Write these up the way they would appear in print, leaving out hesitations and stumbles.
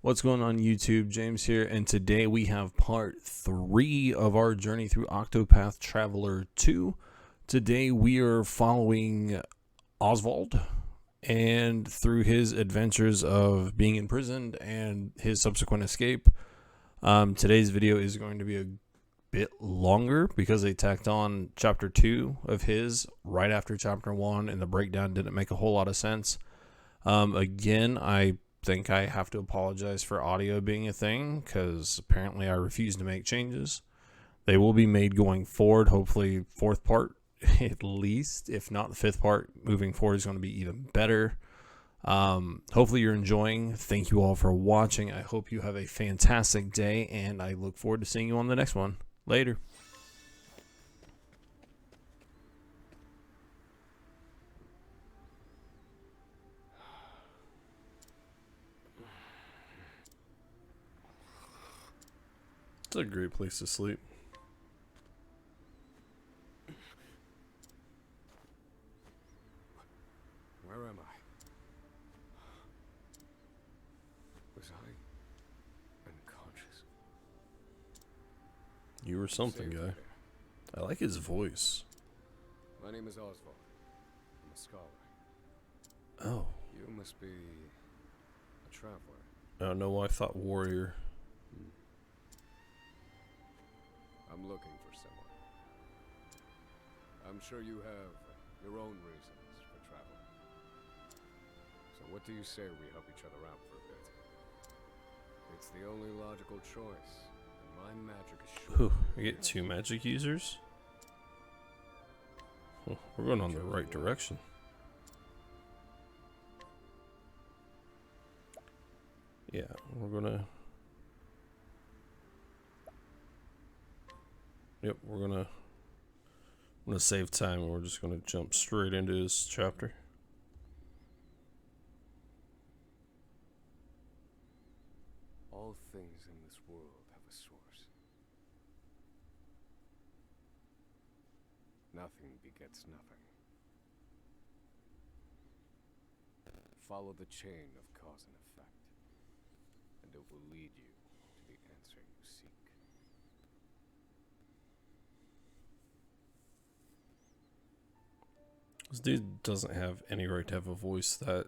What's going on YouTube? James here, and today we have part 3 of our journey through Octopath Traveler 2. Today we are following Osvald and through his adventures of being imprisoned and his subsequent escape. Today's video is going to be a bit longer because they tacked on chapter 2 of his right after chapter 1, and the breakdown didn't make a whole lot of sense. Again, I think I have to apologize for audio being a thing because apparently I refuse to make changes. They will be made going forward, hopefully fourth part at least. If not, the fifth part moving forward is going to be even better. Hopefully you're enjoying. Thank you all for watching. I hope you have a fantastic day, and I look forward to seeing you on the next one. Later. It's a great place to sleep. Where am I? Was I unconscious? You were something, guy. I like his voice. My name is Osvald. I'm a scholar. Oh. You must be a traveler. Oh no, I thought warrior. I'm looking for someone. I'm sure you have your own reasons for traveling. So what do you say we help each other out for a bit? It's the only logical choice, and my magic is sure. Ooh, we get 2 magic users? Well, we're going on the right direction. Yeah, we're gonna... Yep, I'm gonna save time, and we're just gonna jump straight into this chapter. All things in this world have a source. Nothing begets nothing. Follow the chain of cause and effect, and it will lead you to the answer you seek. This dude doesn't have any right to have a voice that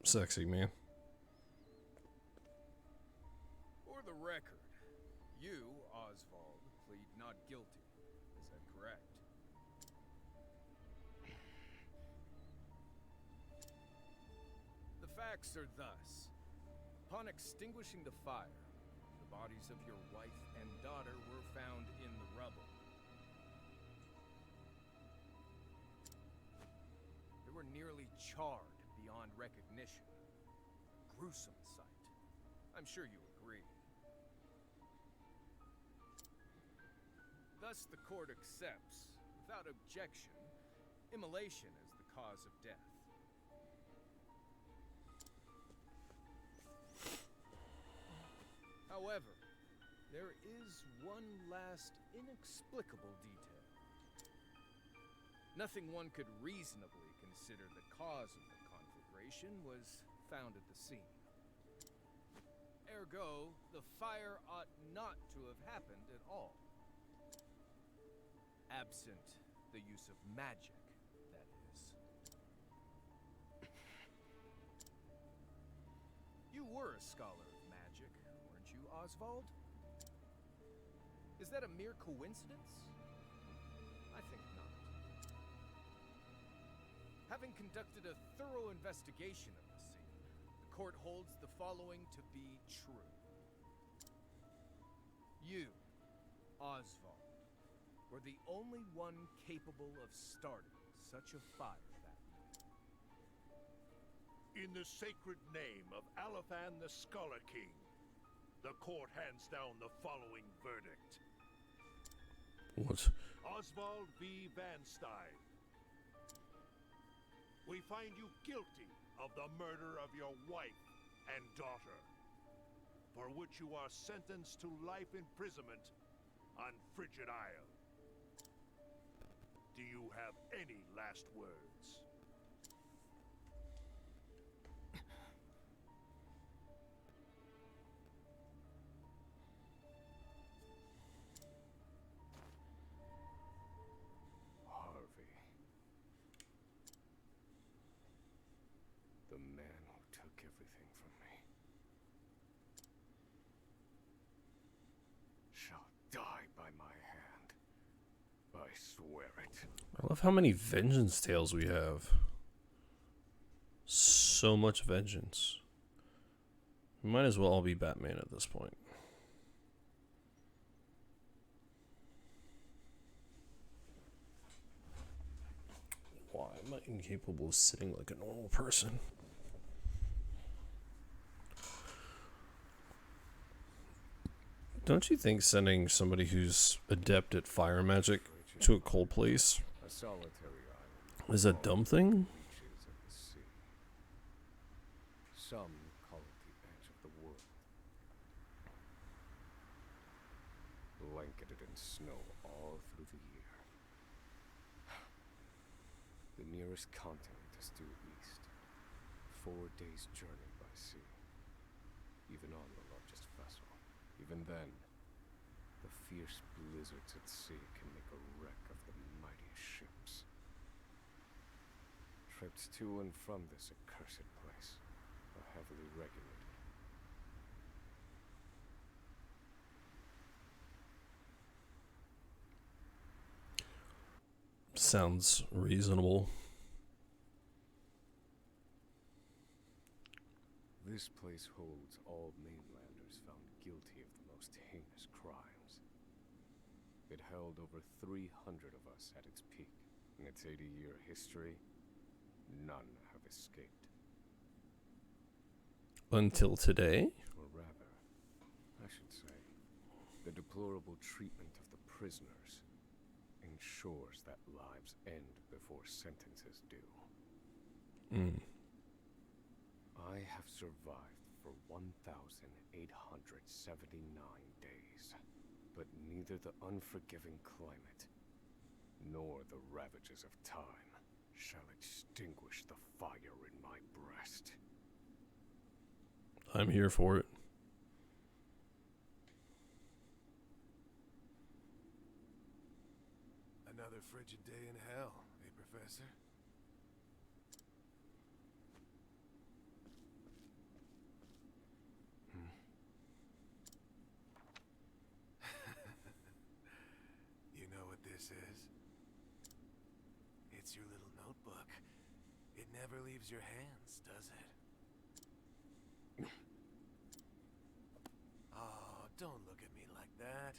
sexy, man. For the record, you, Osvald, plead not guilty. Is that correct? The facts are thus. Upon extinguishing the fire, the bodies of your wife and daughter were found in the rubble. They were nearly charred beyond recognition. Gruesome sight. I'm sure you agree. Thus, the court accepts, without objection, immolation as the cause of death. However, there is one last inexplicable detail. Nothing one could reasonably consider the cause of the conflagration was found at the scene. Ergo, the fire ought not to have happened at all. Absent the use of magic, that is. You were a scholar of magic, weren't you, Osvald? Is that a mere coincidence? I think not. Having conducted a thorough investigation of the scene, the court holds the following to be true. You, Osvald, were the only one capable of starting such a fire that night. In the sacred name of Alephan the Scholar King, the court hands down the following verdict. What? Osvald V. Van Stein. We find you guilty of the murder of your wife and daughter, for which you are sentenced to life imprisonment on Frigid Isle. Do you have any last words? swear it. I love how many vengeance tales we have. So much vengeance. We might as well all be Batman at this point. Why am I incapable of sitting like a normal person? Don't you think sending somebody who's adept at fire magic to a cold place A solitary island. is a dumb thing? Reaches of the sea. Some call it the edge of the world. Blanketed in snow all through the year. The nearest continent is due east. 4 days' journey by sea. Even on the largest vessel. Even then, the fierce blizzards at sea can make a wreck of the mightiest ships. Trips to and from this accursed place are heavily regulated. Sounds reasonable. This place holds all mainlanders found guilty of the most heinous crimes. It held over 300 of us at its peak. In its 80-year history, none have escaped. Until today? Or rather, I should say, the deplorable treatment of the prisoners ensures that lives end before sentences do. I have survived for 1,879 days, but neither the unforgiving climate nor the ravages of time shall extinguish the fire in my breast. I'm here for it. Another frigid day in hell, eh, Professor? You know what this is? It's your little notebook. It never leaves your hands, does it? Oh, don't look at me like that.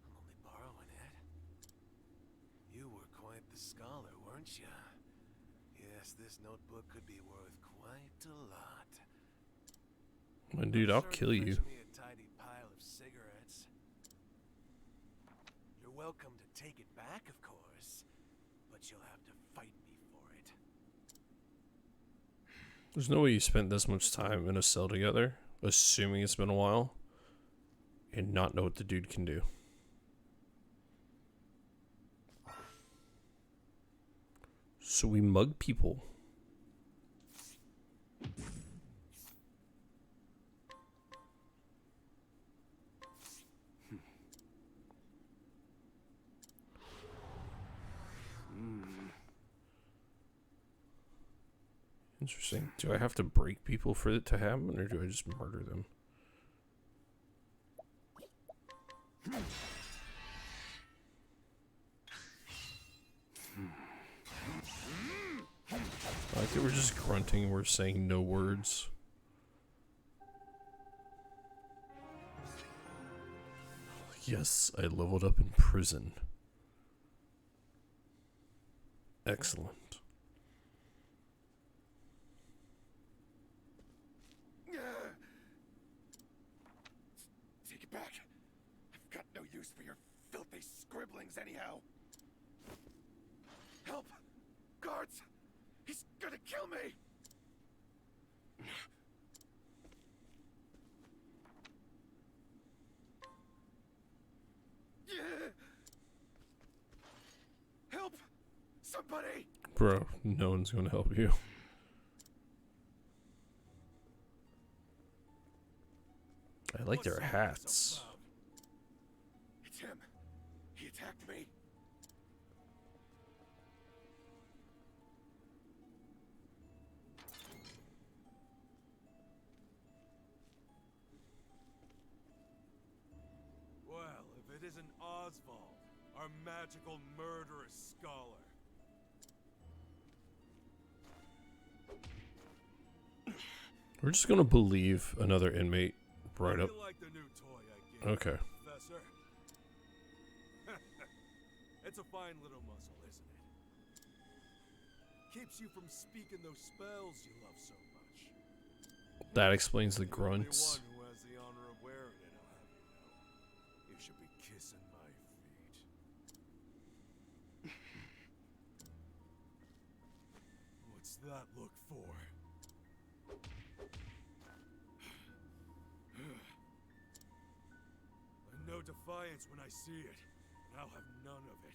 I'm only borrowing it. You were quite the scholar, weren't you? Yes, this notebook could be worth quite a lot. My dude, I'll kill you. Fetch me a tidy pile of cigarettes. You're welcome to take it back, of course, but you'll have to fight me for it. There's no way you spent this much time in a cell together, assuming it's been a while, and not know what the dude can do. So we mug people. Interesting. Do I have to break people for it to happen, or do I just murder them? I like that we're just grunting, we're saying no words. Yes, I leveled up in prison. Excellent. Take it back. I've got no use for your filthy scribblings anyhow. Help! Guards! He's gonna kill me! Help! Somebody! Bro, no one's gonna help you. I like their hats. It's him. He attacked me. Well, if it isn't Osvald, our magical murderous scholar. We're just gonna believe another inmate right How up. do you like the new toy I gave Okay. you, Professor? It's a fine little muscle, isn't it? Keeps you from speaking those spells you love so much. That explains the The only grunts. one who has the honor of wearing it, I'll have you know. You should be kissing my feet. What's that look for? I know defiance when I see it, and I'll have none of it.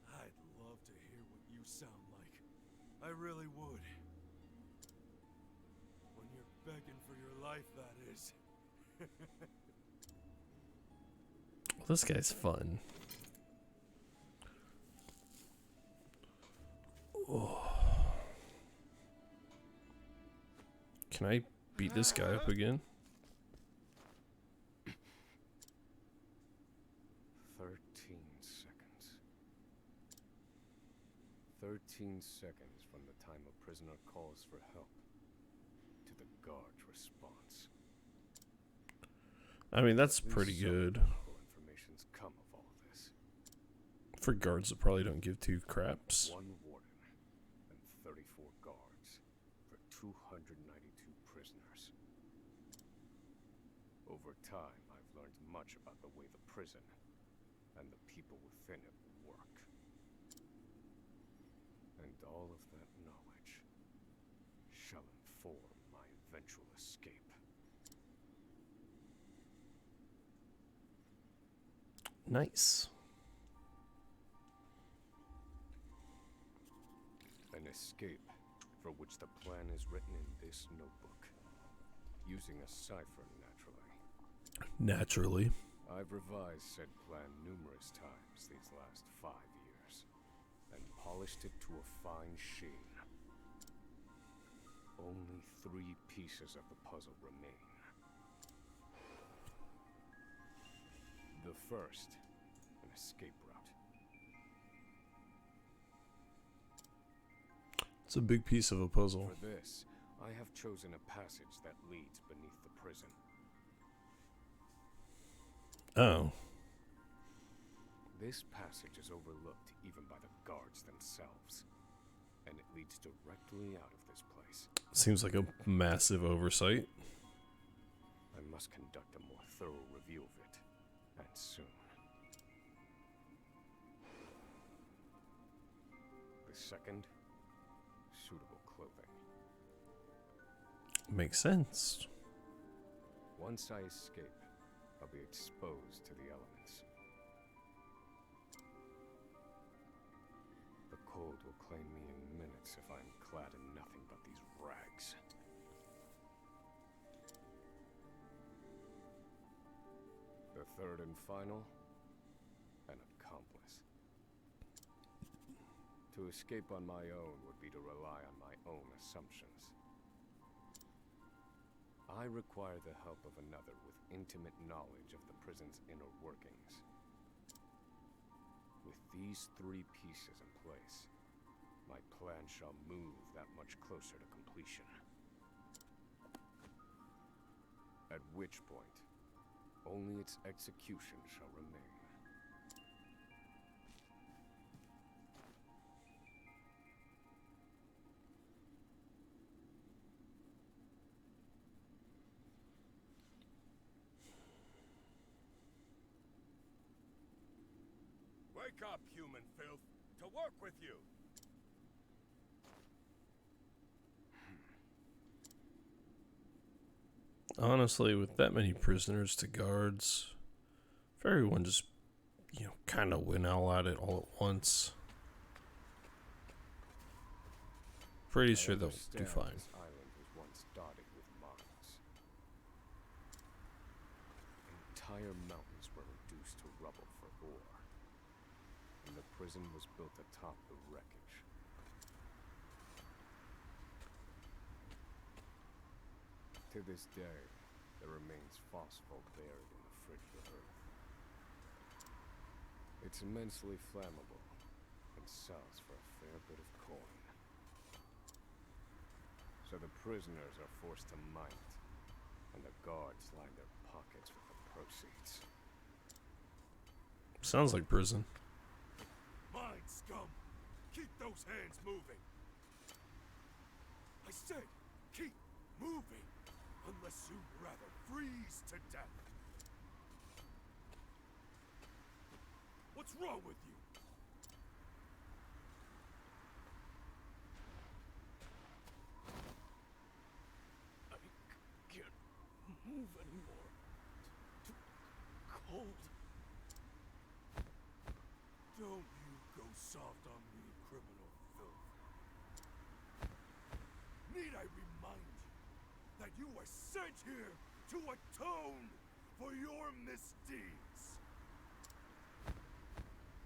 I'd love to hear what you sound like. I really would. When you're begging for your life, that is. Well, this guy's fun. Oh. Can I beat this guy up again? 13 seconds. 13 seconds from the time a prisoner calls for help to the guard's response. I mean, that's At least pretty some good. valuable information's come of all this. For guards that probably don't give two craps. One warden and 34 guards for 292 prisoners. Over time, I've learned much about the way the prison and the people within it work. And all of that knowledge shall inform my eventual escape. Nice. An escape for which the plan is written in this notebook. Using a cipher, naturally. Naturally. I've revised said plan numerous times these last 5 years, and polished it to a fine sheen. Only 3 pieces of the puzzle remain. The first, an escape route. It's a big piece of a puzzle. For this, I have chosen a passage that leads beneath the prison. Oh. This passage is overlooked even by the guards themselves, and it leads directly out of this place. Seems like a massive oversight. I must conduct a more thorough review of it, and soon. The second, suitable clothing. Makes sense. Once I escape, I'll be exposed to the elements. The cold will claim me in minutes if I'm clad in nothing but these rags. The third and final, an accomplice. To escape on my own would be to rely on my own assumptions. I require the help of another with intimate knowledge of the prison's inner workings. With these 3 pieces in place, my plan shall move that much closer to completion. At which point, only its execution shall remain. Wake up, human filth! To work with you! Honestly, with that many prisoners to guards, if everyone just, kind of went all at it all at once, pretty sure they'll do understand fine. This island was once dotted with mines. Entire mountains were reduced to rubble for ore, and the prison was built atop the wreckage. To this day, There remains phosphate buried in the frigid earth. It's immensely flammable and sells for a fair bit of coin. So the prisoners are forced to mine it, and the guards line their pockets with the proceeds. Sounds like prison. Mind scum! Keep those hands moving! I said, keep moving! Unless you'd rather freeze to death. What's wrong with you? I can't move anymore. Too cold. Don't you go soft on me, criminal filth. Need I remind you that you were sent here to atone for your misdeeds?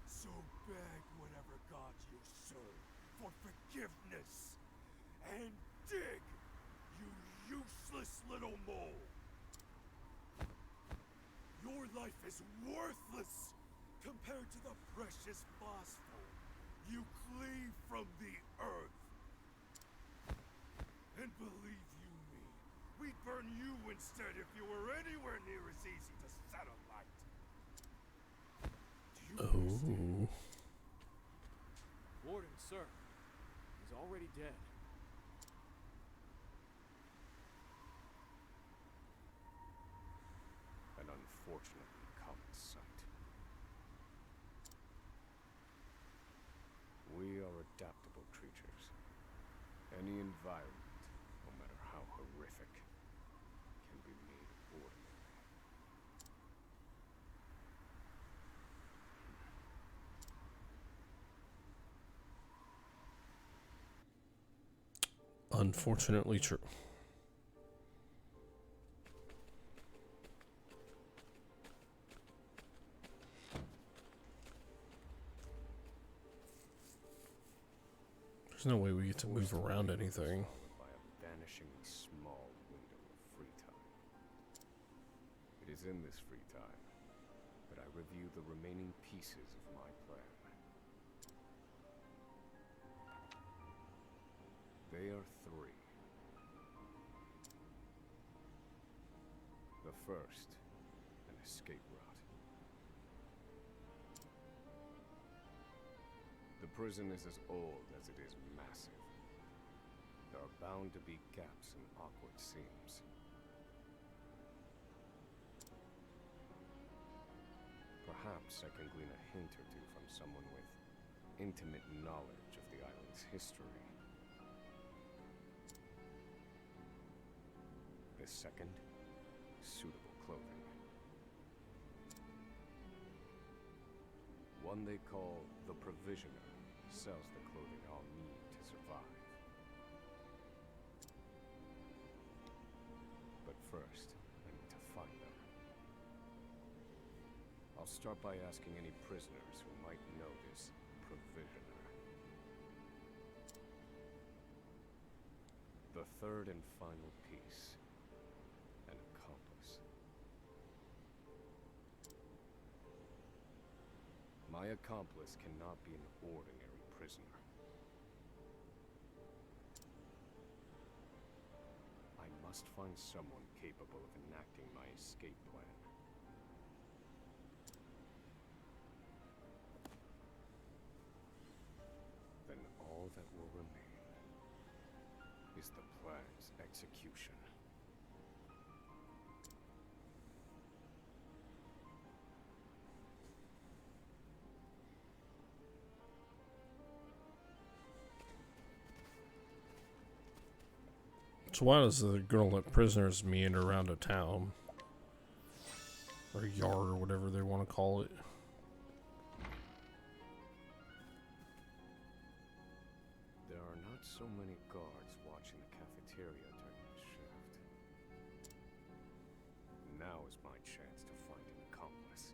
So beg whatever gods you serve for forgiveness, and dig, you useless little mole! Your life is worthless compared to the precious phosphor you cleave from the earth. And believe you me, we'd burn you instead if you were anywhere near as easy to set alight. Do you understand? Oh. Warden, sir. He's already dead. An unfortunately common sight. We are adaptable creatures. Any environment, no matter how horrific, can be made ordinary. Unfortunately true. There's no way we get to move around anything. By a vanishingly small window of free time. It is in this free time that I review the remaining pieces of my plan. They are three. The first, an escape route. The prison is as old as it is massive. There are bound to be gaps and awkward seams. Perhaps I can glean a hint or two from someone with intimate knowledge of the island's history. The second, suitable clothing. One they call the Provisioner sells the clothing I'll need to survive. But first, I need to find them. I'll start by asking any prisoners who might know this Provisioner. The third and final piece, an accomplice. My accomplice cannot be an ordinary prisoner. I must find someone capable of enacting my escape plan. Then all that will remain is the plan's execution. So why does the girl let prisoners meander around a town? Or a yard or whatever they want to call it. There are not so many guards watching the cafeteria during my shift. Now is my chance to find an accomplice.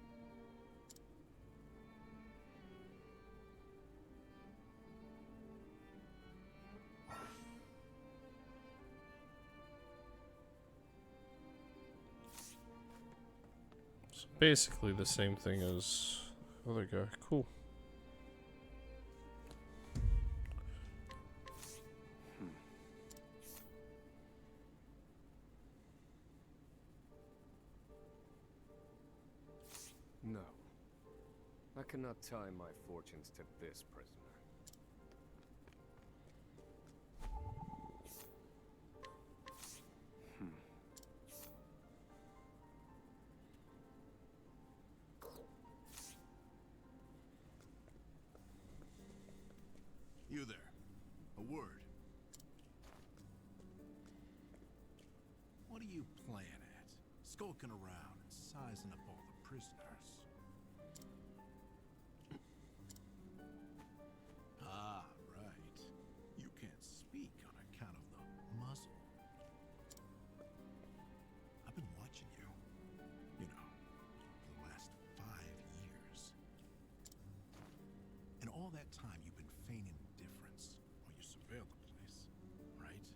It's basically the same thing as the other guy. Cool. No. I cannot tie my fortunes to this prisoner. You there. A word. What are you playing at? Skulking around and sizing up all the prisoners. Ah, right. You can't speak on account of the muzzle. I've been watching you. You know, for the last 5 years. And all that time you've been feigning indifference while you surveil the place, right?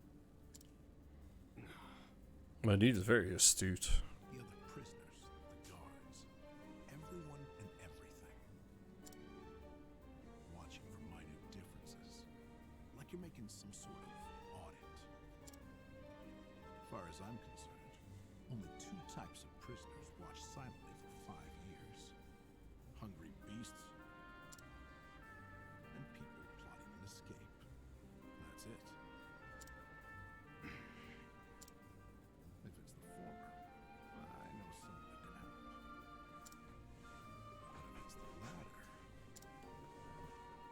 My dude is very astute. The other prisoners, the guards, everyone and everything. Watching for minor differences. Like you're making some sort of audit. As far as I'm concerned, only 2 types of prisoners watch silently for 5 years. Hungry beasts and people plotting an escape. That's it. If it's the former, I know someone that can help. But if it's the latter...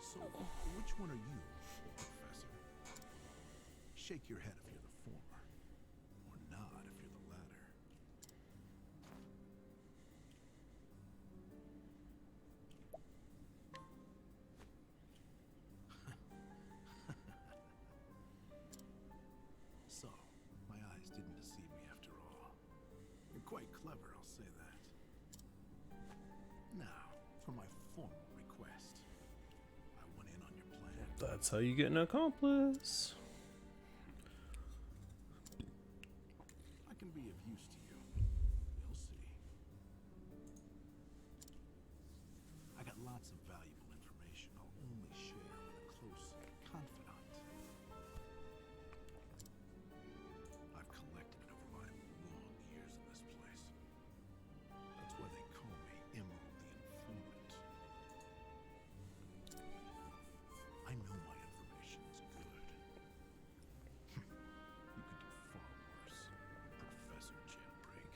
So, which one are you, Professor? Shake your head if you're the former, or nod if you're the latter. So, my eyes didn't deceive me after all. You're quite clever, I'll say that. Now, for my formal request. I went in on your plan. That's how you get an accomplice. I can be of use to you. You'll see. I got lots of valuable information I'll only share with a close confidant. I've collected it over my long years in this place. That's why they call me Emerald the Informant. I know my information is good. You could do far worse, Professor Jailbreak.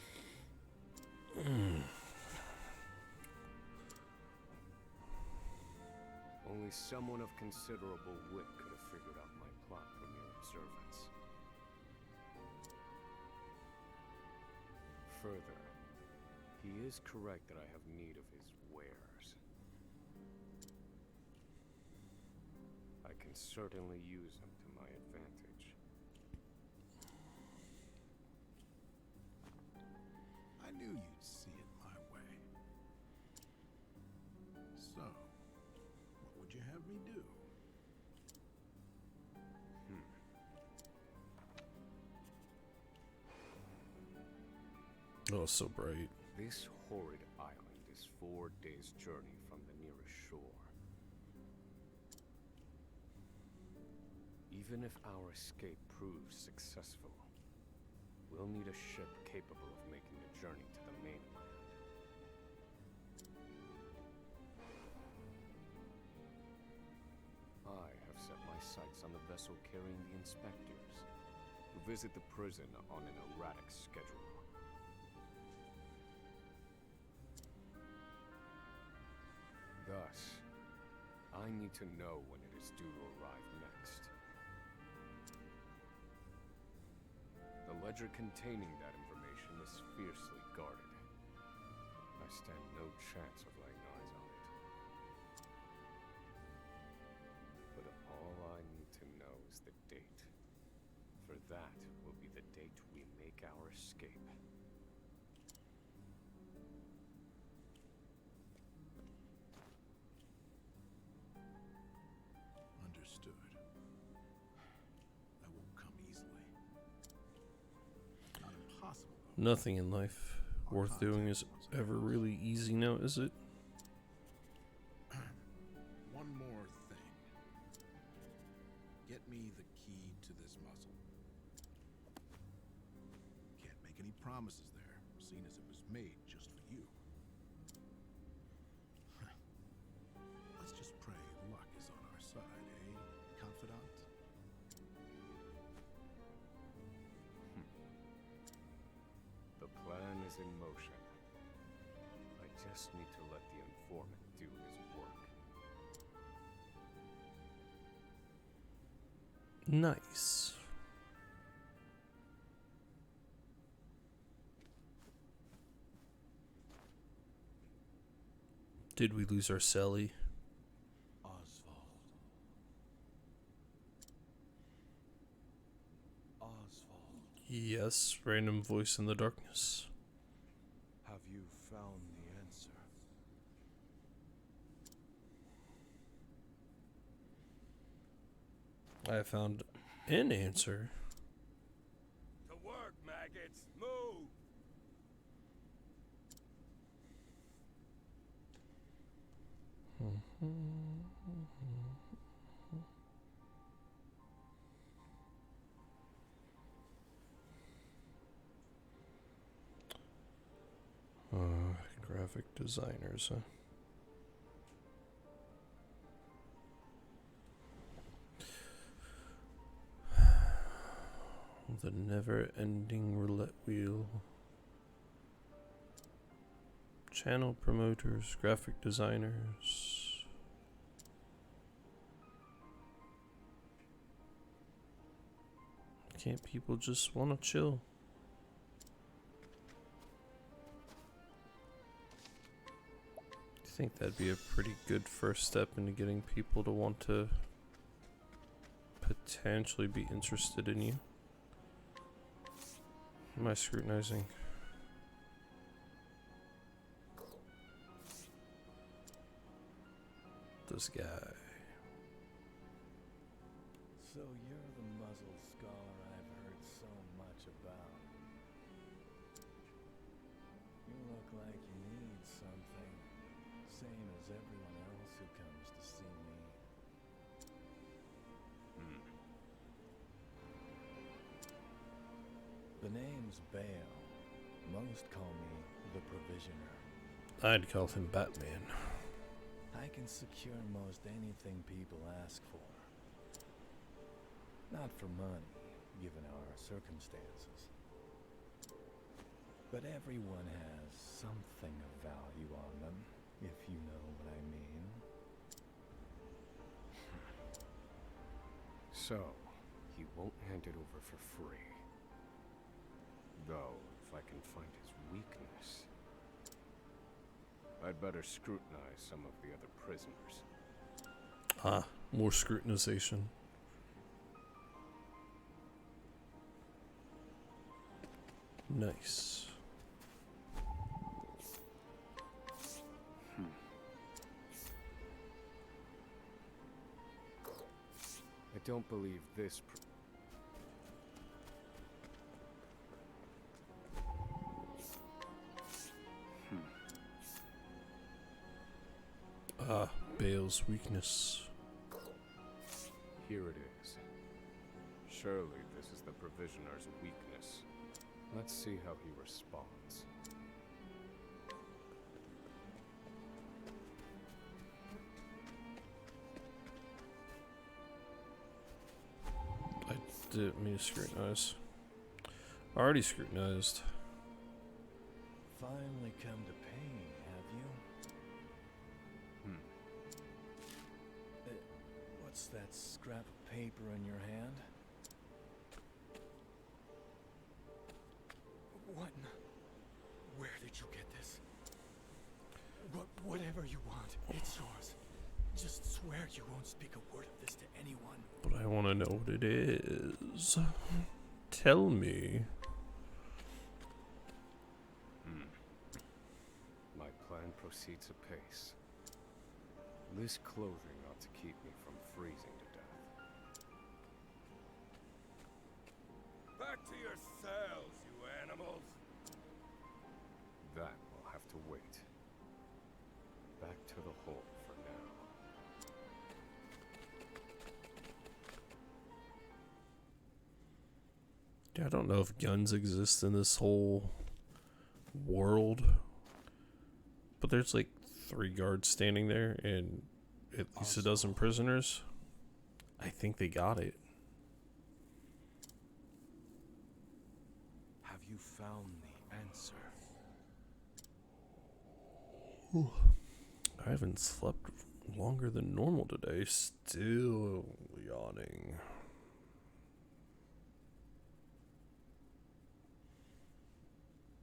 Only someone of considerable wit could have figured out my plot from your observance. Further, he is correct that I have need of his wares. I can certainly use them to my advantage. I knew you'd see it my way. So, what would you have me do? Oh, so bright. This horrid island is 4 days' journey from the nearest shore. Even if our escape proves successful, we'll need a ship capable of making the journey to the mainland. I have set my sights on the vessel carrying the inspectors, who visit the prison on an erratic schedule. Thus, I need to know when it is due to arrive next. The ledger containing that information is fiercely guarded. I stand no chance of laying eyes on it. But all I need to know is the date. For that will be the date we make our escape. Understood. That won't come easily. Not impossible, though. Nothing in life worth doing is ever really easy now, is it? One more thing. Get me the key to this muzzle. Can't make any promises there, seeing as it was made just for you. Let's just pray luck is on our side, eh, confidant? The plan is in motion. I just need to let the informant do his work. Nice. Did we lose our Sally? Osvald. Osvald, Yes, random voice in the darkness. have you found the answer? I found an answer. To work, maggots! Move! Graphic designers, huh? The never-ending roulette wheel. Channel promoters, graphic designers. Can't people just want to chill? I think that'd be a pretty good first step into getting people to want to potentially be interested in you. Am I scrutinizing? This guy. So you're the muzzle scar I've heard so much about. You look like you need something, same as everyone else who comes to see me. The name's Bale. Most call me the Provisioner. I'd call him Batman. I can secure most anything people ask for. Not for money, given our circumstances. But everyone has something of value on them, if you know what I mean. So, he won't hand it over for free. Though, if I can find his weakness, I'd better scrutinize some of the other prisoners. Ah, more scrutinization. Nice. I don't believe this Ah, Bale's weakness. Here it is. Surely this is the Provisioner's weakness. Let's see how he responds. I didn't mean to scrutinize. Already scrutinized. Finally come to pain, have you? What's that scrap of paper in your hand? What? Where did you get this? Whatever you want, it's yours. Just swear you won't speak a word of this to anyone. But I want to know what it is. Tell me. My plan proceeds apace. This clothing ought to keep me from freezing to death. Back to your cells, you animals! That will have to wait. Back to the hole for now. Yeah, I don't know if guns exist in this whole world, but there's like 3 guards standing there and at least a dozen prisoners. I think they got it. Have you found the answer? I haven't slept longer than normal today. Still yawning.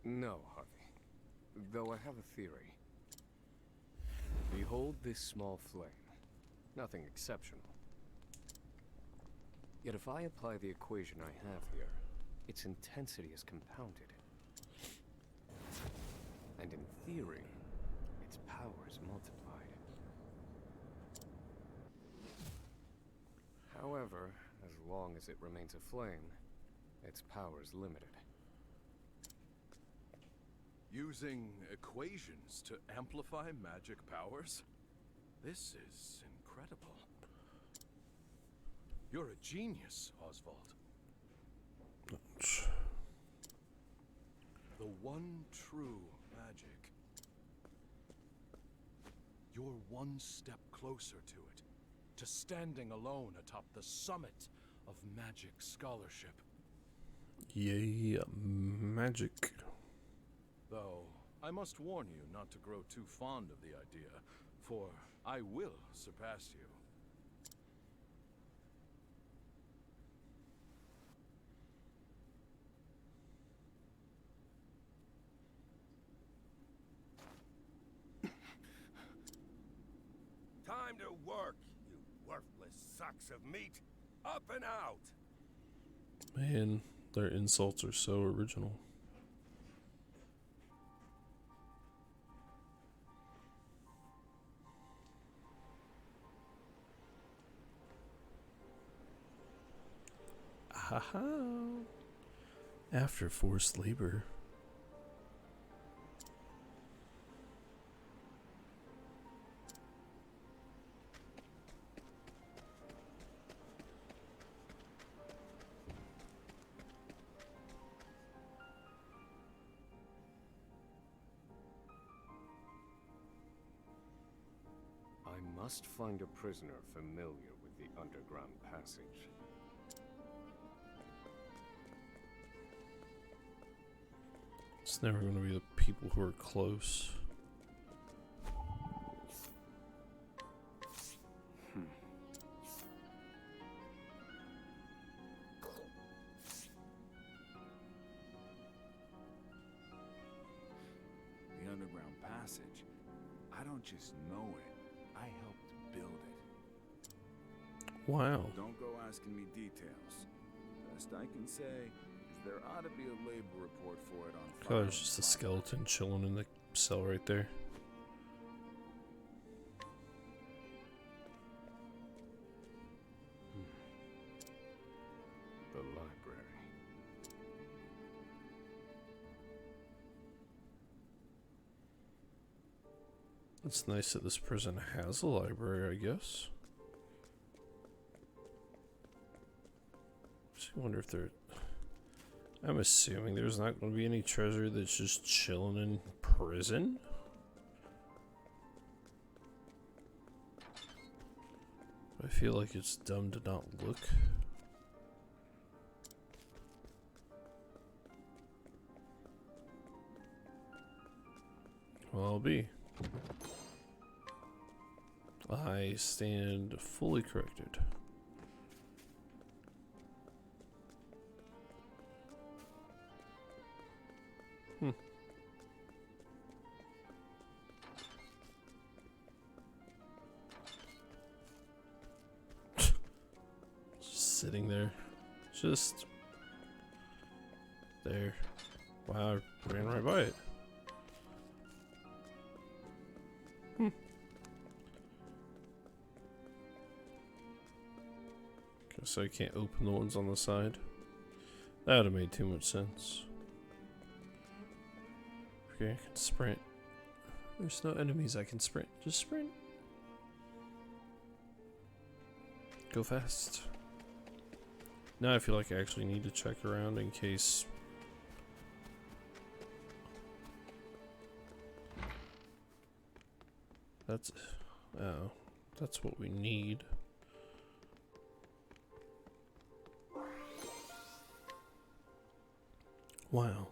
No, Harvey. Though I have a theory. Behold this small flame. Nothing exceptional. Yet if I apply the equation I have here, its intensity is compounded. And in theory, its power is multiplied. However, as long as it remains a flame, its power is limited. Using equations to amplify magic powers? This is incredible. You're a genius, Osvald. The one true magic. You're one step closer to it, to standing alone atop the summit of magic scholarship. Yay, magic. Though, I must warn you not to grow too fond of the idea, for I will surpass you. Time to work, you worthless sacks of meat. Up and out! Man, their insults are so original. Haha. After forced labor. I must find a prisoner familiar with the underground passage. It's never going to be the people who are close. The underground passage. I don't just know it. I helped build it. Wow. Don't go asking me details. Best I can say is there ought to be a labor report for it on file. Oh, there's just a skeleton chilling in the cell right there. The library. It's nice that this prison has a library, I guess. Just wonder if there... I'm assuming there's not going to be any treasure that's just chilling in prison. I feel like it's dumb to not look. Well, I'll be. I stand fully corrected. Just sitting there. Just there. Wow, I ran right by it. Guess I can't open the ones on the side. That would have made too much sense. Okay, I can sprint. There's no enemies I can sprint. Just sprint. Go fast. Now I feel like I actually need to check around in case. That's. Oh, that's what we need. Wow.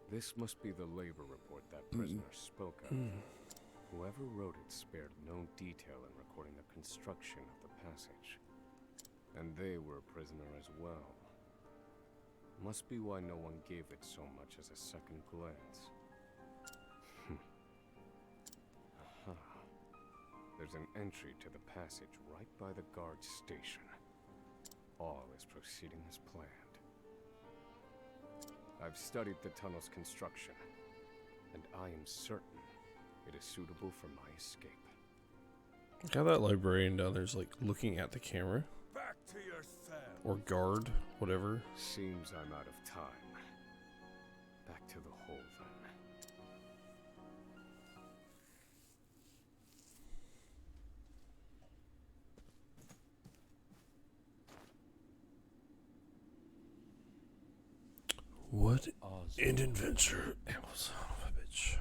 This must be the labor report that prisoner spoke of. Whoever wrote it spared no detail in recording the construction of the passage. And they were a prisoner as well. Must be why no one gave it so much as a second glance. Aha. There's an entry to the passage right by the guard station. All is proceeding as planned. I've studied the tunnel's construction, and I am certain it is suitable for my escape. Look how that librarian down there's like looking at the camera. Back to your cell. Or guard, whatever. Seems I'm out of time. Back to the hole then. What Osvald. an adventure. Son of a bitch.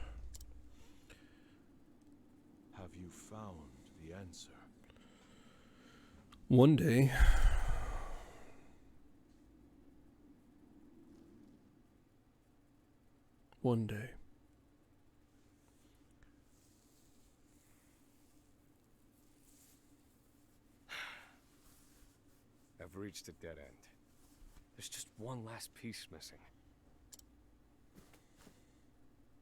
Have you found the answer? One day. One day. I've reached a dead end. There's just one last piece missing.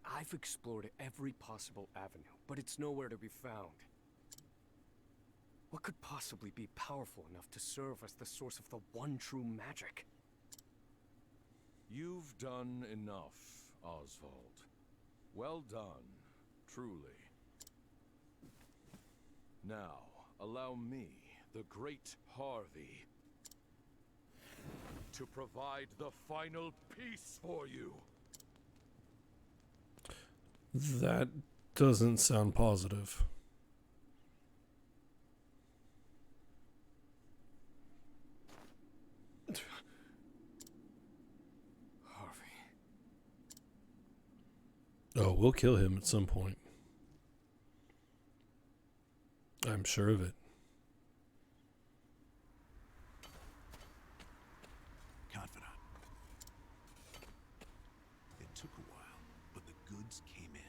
I've explored every possible avenue, but it's nowhere to be found. What could possibly be powerful enough to serve as the source of the one true magic? You've done enough, Osvald. Well done, truly. Now, allow me, the great Harvey, to provide the final piece for you. That doesn't sound positive. Harvey. Oh, we'll kill him at some point. I'm sure of it. Confidant. It took a while, but the goods came in.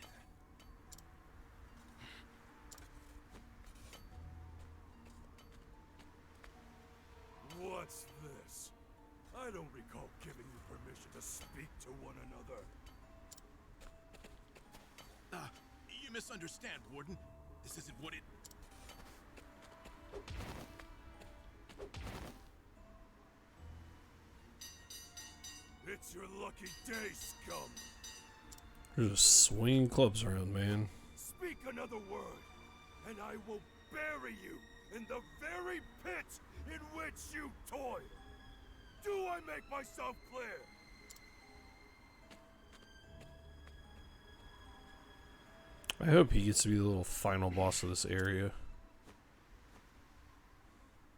What's this? I don't recall giving you permission to speak to one another. You misunderstand, Warden. This isn't what it... It's your lucky day, scum. You're just swinging clubs around, man. Speak another word, and I will bury you in the very pit in which you toil. Do I make myself clear? I hope he gets to be the little final boss of this area.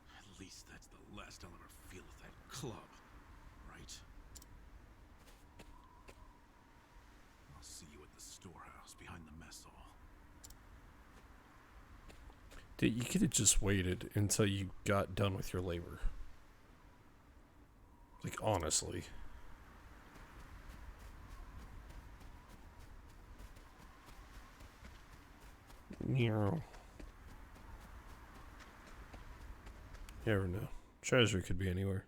At least that's the last I'll ever feel of that club, right? I'll see you at the storehouse behind the mess hall. Dude, you could have just waited until you got done with your labor. Like, honestly. You never know. Treasure could be anywhere.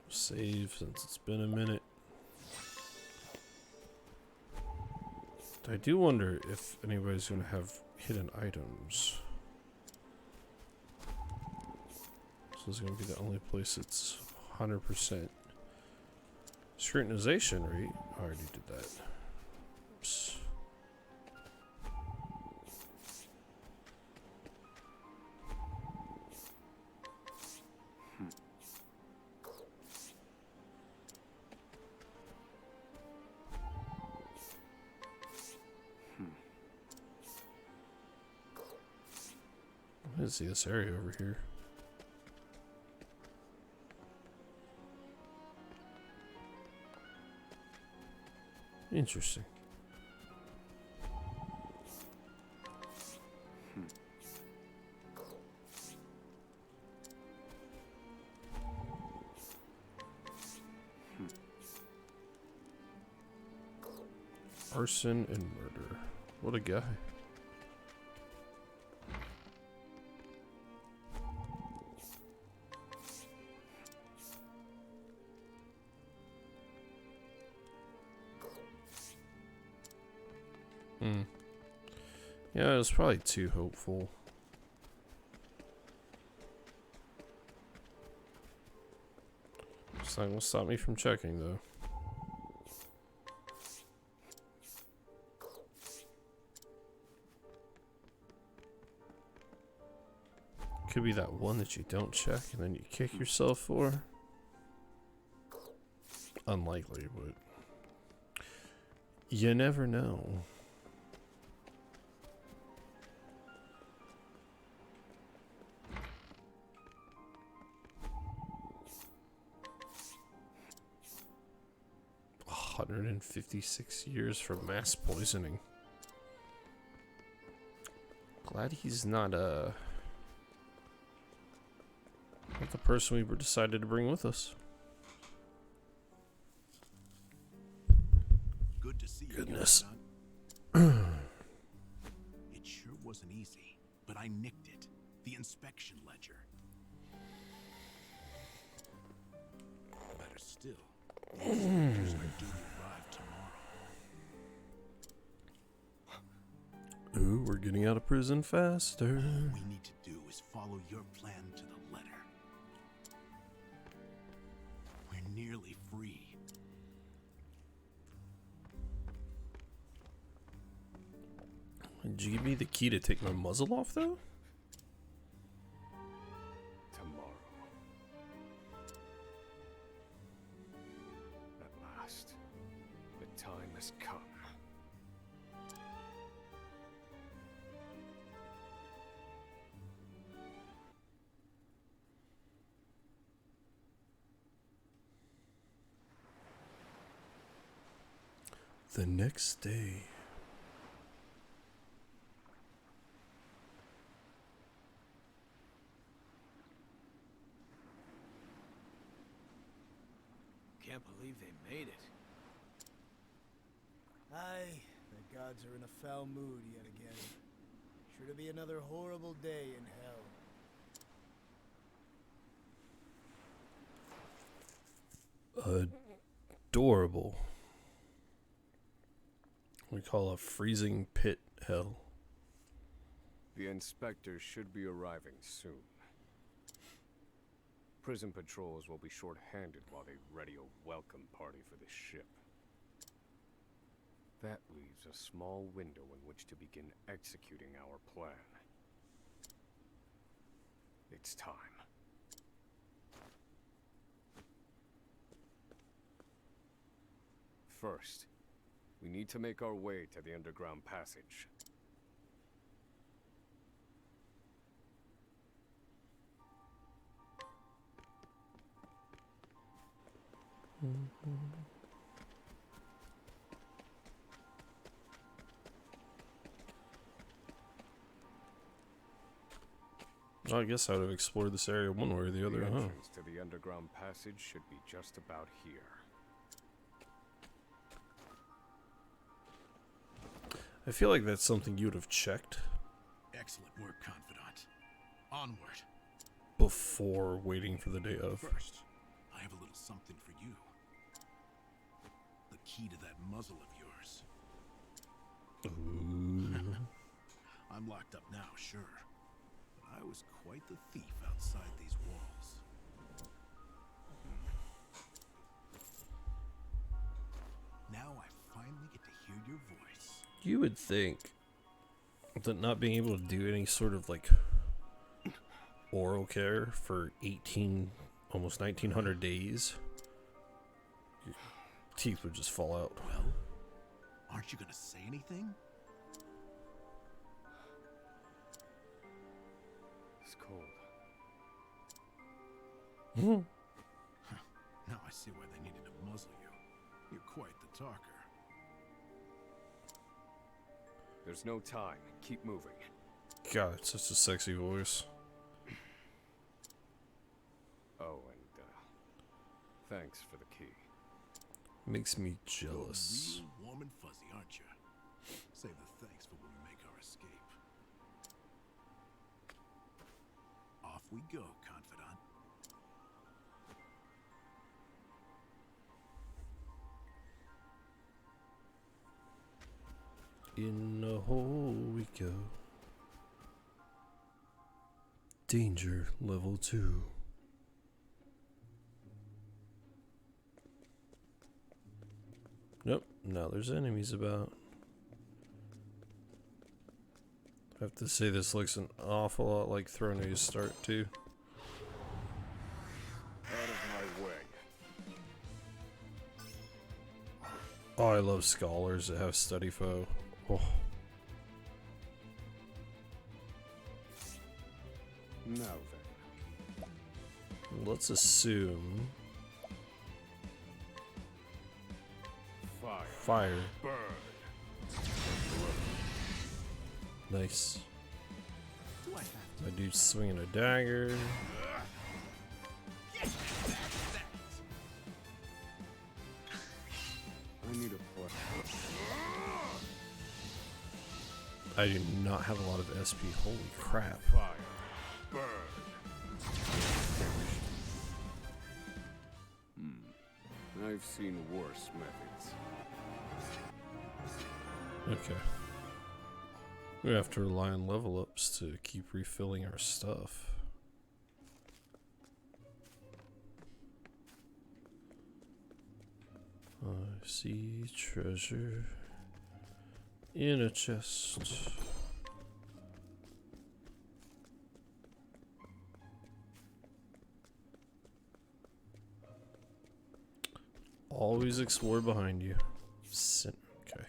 Save since it's been a minute. I do wonder if anybody's going to have hidden items. This is going to be the only place it's 100%. Scrutinization rate. I already did that. Oops. didn't see this area over here. Interesting. Arson and murder. What a guy. Yeah, it's probably too hopeful. It's not gonna stop me from checking, though. Could be that one that you don't check and then you kick yourself for. Unlikely, but you never know. $156 years for mass poisoning. Glad he's not the person we decided to bring with us. Good to see you. Goodness. It sure wasn't easy, but I nicked it. The inspection ledger. Better still, the inspectors are due to arrive tomorrow. Ooh, we're getting out of prison faster. All we need to do is follow your plan to the letter. We're nearly free. Did you give me the key to take my muzzle off, though? Tomorrow. At last, the time has come. The next day. Can't believe they made it. Aye, the gods are in a foul mood yet again. Sure to be another horrible day in hell. Adorable. We call a freezing pit hell. The inspectors should be arriving soon. Prison patrols will be short-handed while they ready a welcome party for the ship. That leaves a small window in which to begin executing our plan. It's time. First, we need to make our way to the underground passage. Well, I guess I would have explored this area one way or the other, The huh? entrance to the underground passage should be just about here. I feel like that's something you would have checked Excellent work, Confidant. Onward. before waiting for the day of. First, I have a little something for you. The key to that muzzle of yours. Ooh. I'm locked up now, sure. But I was quite the thief outside these walls. Now I finally get to hear your voice. You would think that not being able to do any sort of like oral care for almost 1900 days, your teeth would just fall out. Well, aren't you gonna say anything? Now I see why they needed to muzzle you. You're quite the talker. There's no time. Keep moving. God, it's such a sexy voice. Oh, and thanks for the key. Makes me You're jealous. real warm and fuzzy, aren't you? Save the thanks for when we make our escape. Off we go, confidant. In the hole we go. Danger level 2. Nope, now there's enemies about. I have to say this looks an awful lot like Throne A's start too. Out of my way. Oh, I love scholars that have study foe. Oh. Now then. Let's assume Fire. fire. Burn. Nice. Do I have My dude's swinging a dagger. I need a push. I do not have a lot of SP. Holy crap. Fire. Burn. I've seen worse methods. Okay. We have to rely on level ups to keep refilling our stuff. I see treasure in a chest. Always explore behind you. Okay.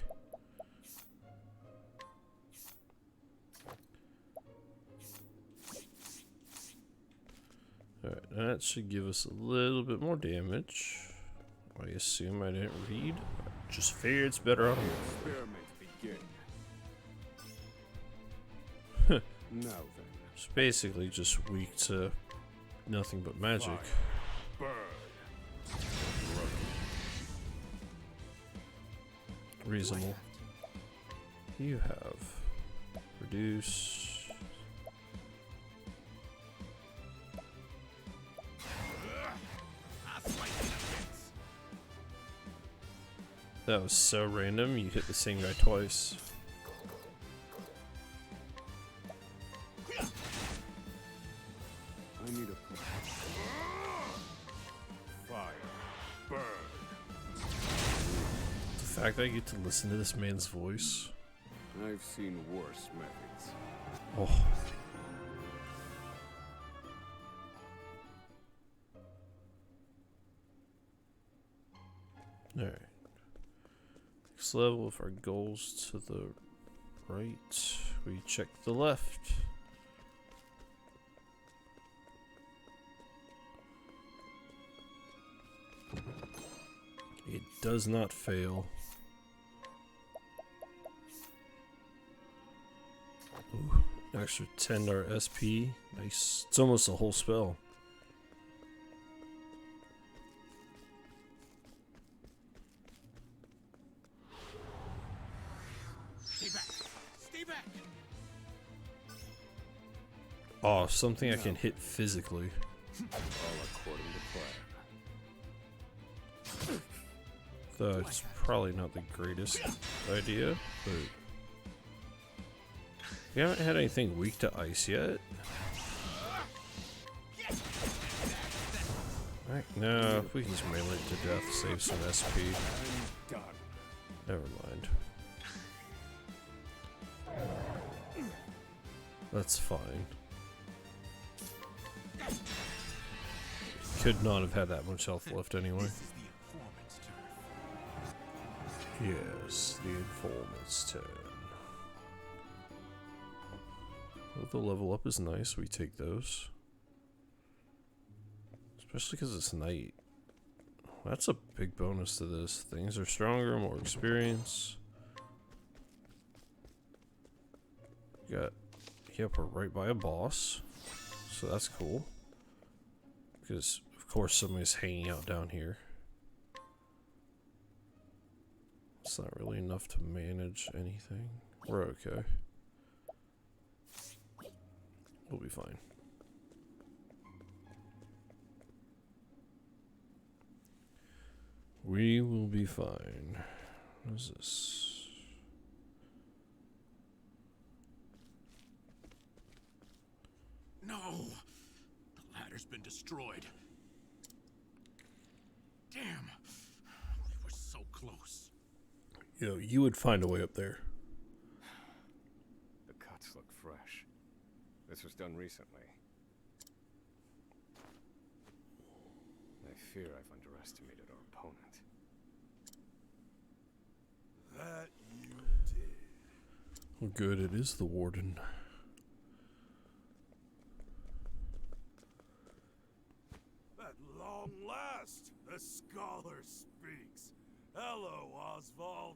Alright, that should give us a little bit more damage. I assume I didn't read. Just figured it's better on here. Experiment begin. Now then. It's basically just weak to nothing but magic. Fire. Burn. Reasonable. You have reduce. That was so random, you hit the same guy twice. I need a push. Fire. Burn. The fact that I get to listen to this man's voice. I've seen worse methods. Oh. Alright. Next level, if our goal's to the right, we check the left. It does not fail. Ooh, extra 10 to our SP. Nice. It's almost a whole spell. Stay back! Stay back! Oh, something I can hit physically. All according to plan. Though it's probably not the greatest idea, but we haven't had anything weak to ice yet. Right, no, if we can just melee it to death, save some SP. I'm done. Never mind. That's fine. Could not have had that much health left anyway. This is the informant's turn. Yes, the informant's turn. Well, the level up is nice, we take those. Especially because it's night. That's a big bonus to this. Things are stronger, more experience. Yep, we're right by a boss. So that's cool. Because, of course, somebody's hanging out down here. It's not really enough to manage anything. We're okay. We'll be fine. We will be fine. What is this? No! The ladder's been destroyed. Damn! We were so close. You know, you would find a way up there. The cuts look fresh. This was done recently. I fear I've underestimated our opponent. That you did. Well, good, it is the warden. At long last, the scholar speaks. Hello, Osvald.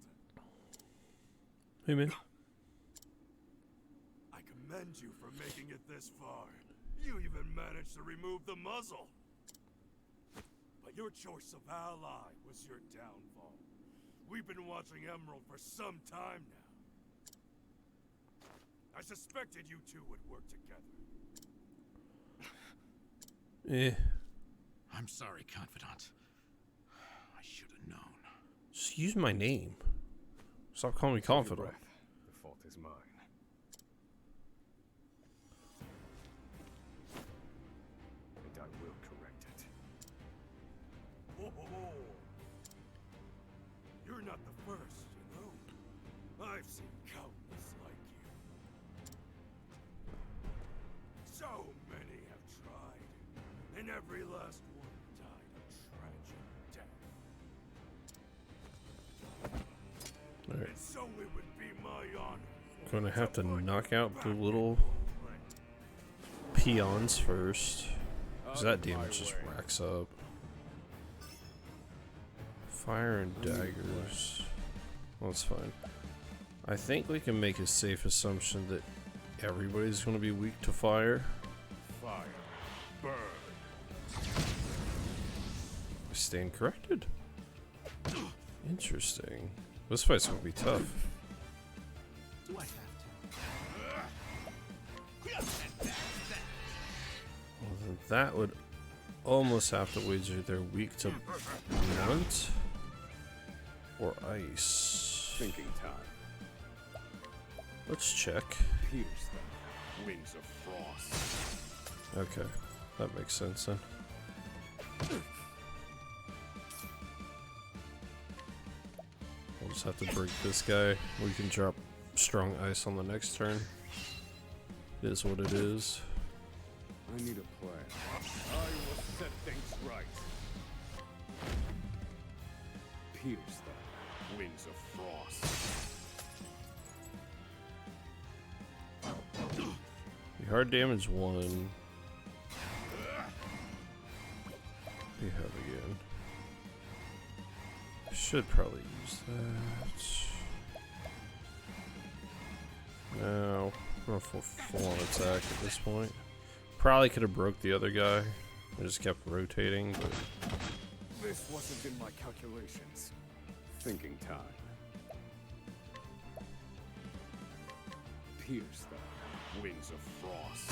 Hey, man. I commend you for making it this far. You even managed to remove the muzzle. But your choice of ally was your downfall. We've been watching Emerald for some time now. I suspected you two would work together. I'm sorry, Confidant. I should have known. Just use my name. Stop calling me Take your confident. breath. The fault is mine. And I will correct it. Oh, you're not the first, you know. I've seen countless like you. So many have tried, and every last one died a tragic death. Alright. And so it would be my honor. Gonna have to put knock you out the back little in your place. peons first. Because that Out of my damage just way. racks up. Fire and daggers. Well, that's fine. I think we can make a safe assumption that everybody's going to be weak to fire. Fire. Burn. I stand corrected. Interesting. This fight's going to be tough. Do I have Well, then that would almost have to wager they're weak to blunt or ice. Thinking time. Let's check. Pierce them. Wings of frost. Okay, that makes sense then. We'll just have to break this guy. We can drop strong ice on the next turn. It is what it is. I need a plan. I will set things right. Pierce them. Wings of frost. The hard damage 1. Be have again. Should probably use that. No, we're going for full on attack at this point. Probably could have broke the other guy. I just kept rotating, but This wasn't in my calculations. Thinking time. Pierce them. Wings of frost.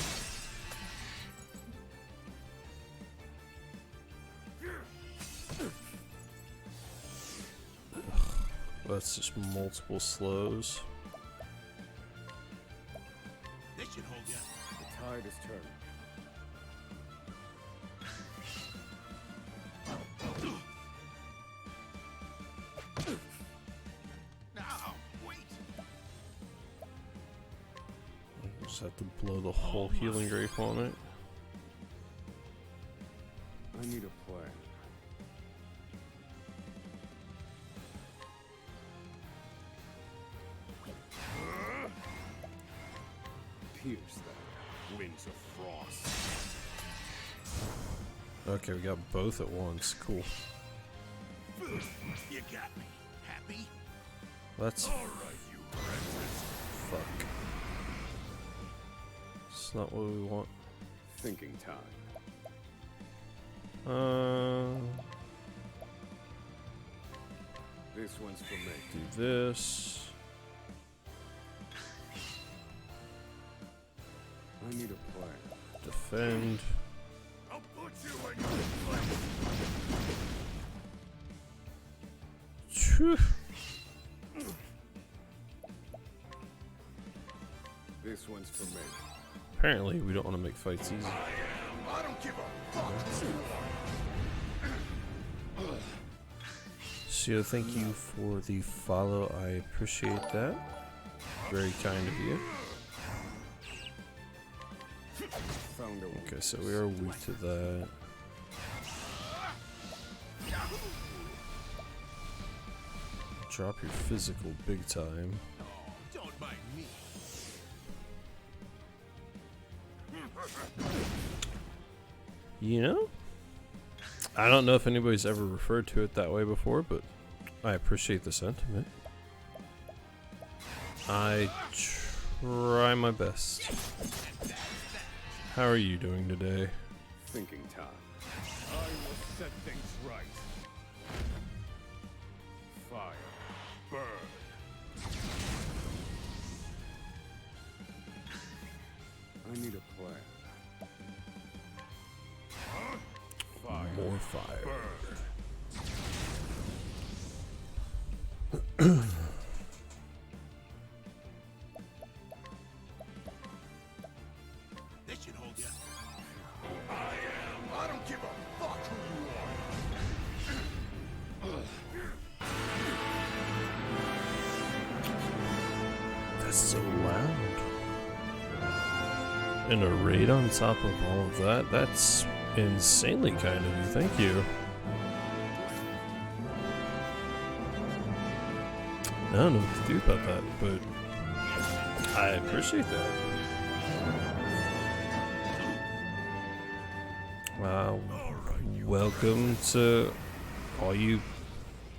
that's just multiple slows. This should hold you. The tide is turning. No, wait. Just have to blow the whole healing grape on it. I need a plan. Pierce them. Wings of frost. Okay, we got both at once. Cool. You got me. Happy? That's All right, you wretches. fuck. It's not what we want. Thinking time. This one's for me. Do this. I need a plan. Defend. I'll put you in your place. Phew. This one's for me. Apparently, we don't want to make fights easy. I don't give a fuck. So, thank you for the follow. I appreciate that. Very kind of you. Found a Okay, so we are weak to that. Drop your physical big time. Don't mind me. You know? I don't know if anybody's ever referred to it that way before, but I appreciate the sentiment. I try my best. How are you doing today? thinking time. I will set things right. Fire. Burn. I need a plan. Fire. More fire. Burn. This should hold you. I don't give a fuck who you That's so loud. And a raid on top of all of that? That's insanely kind of you. Thank you. I don't know what to do about that, but I appreciate that. Wow. Welcome to all you,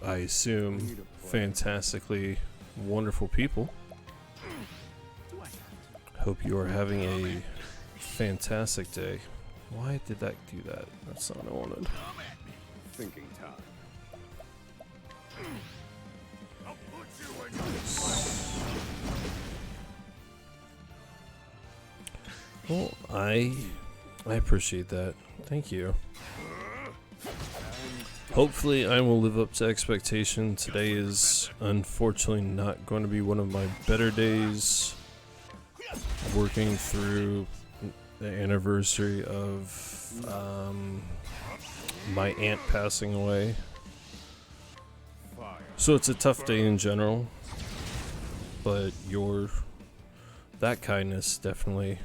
I assume, fantastically wonderful people. Hope you are having a fantastic day. Why did that do that? That's not what I wanted. Thinking time. I'll put you in your place. Well, I appreciate that. Thank you. Hopefully I will live up to expectation. Today is unfortunately not going to be one of my better days. Working through the anniversary of my aunt passing away. Fire. So it's a tough day in general. But that kindness definitely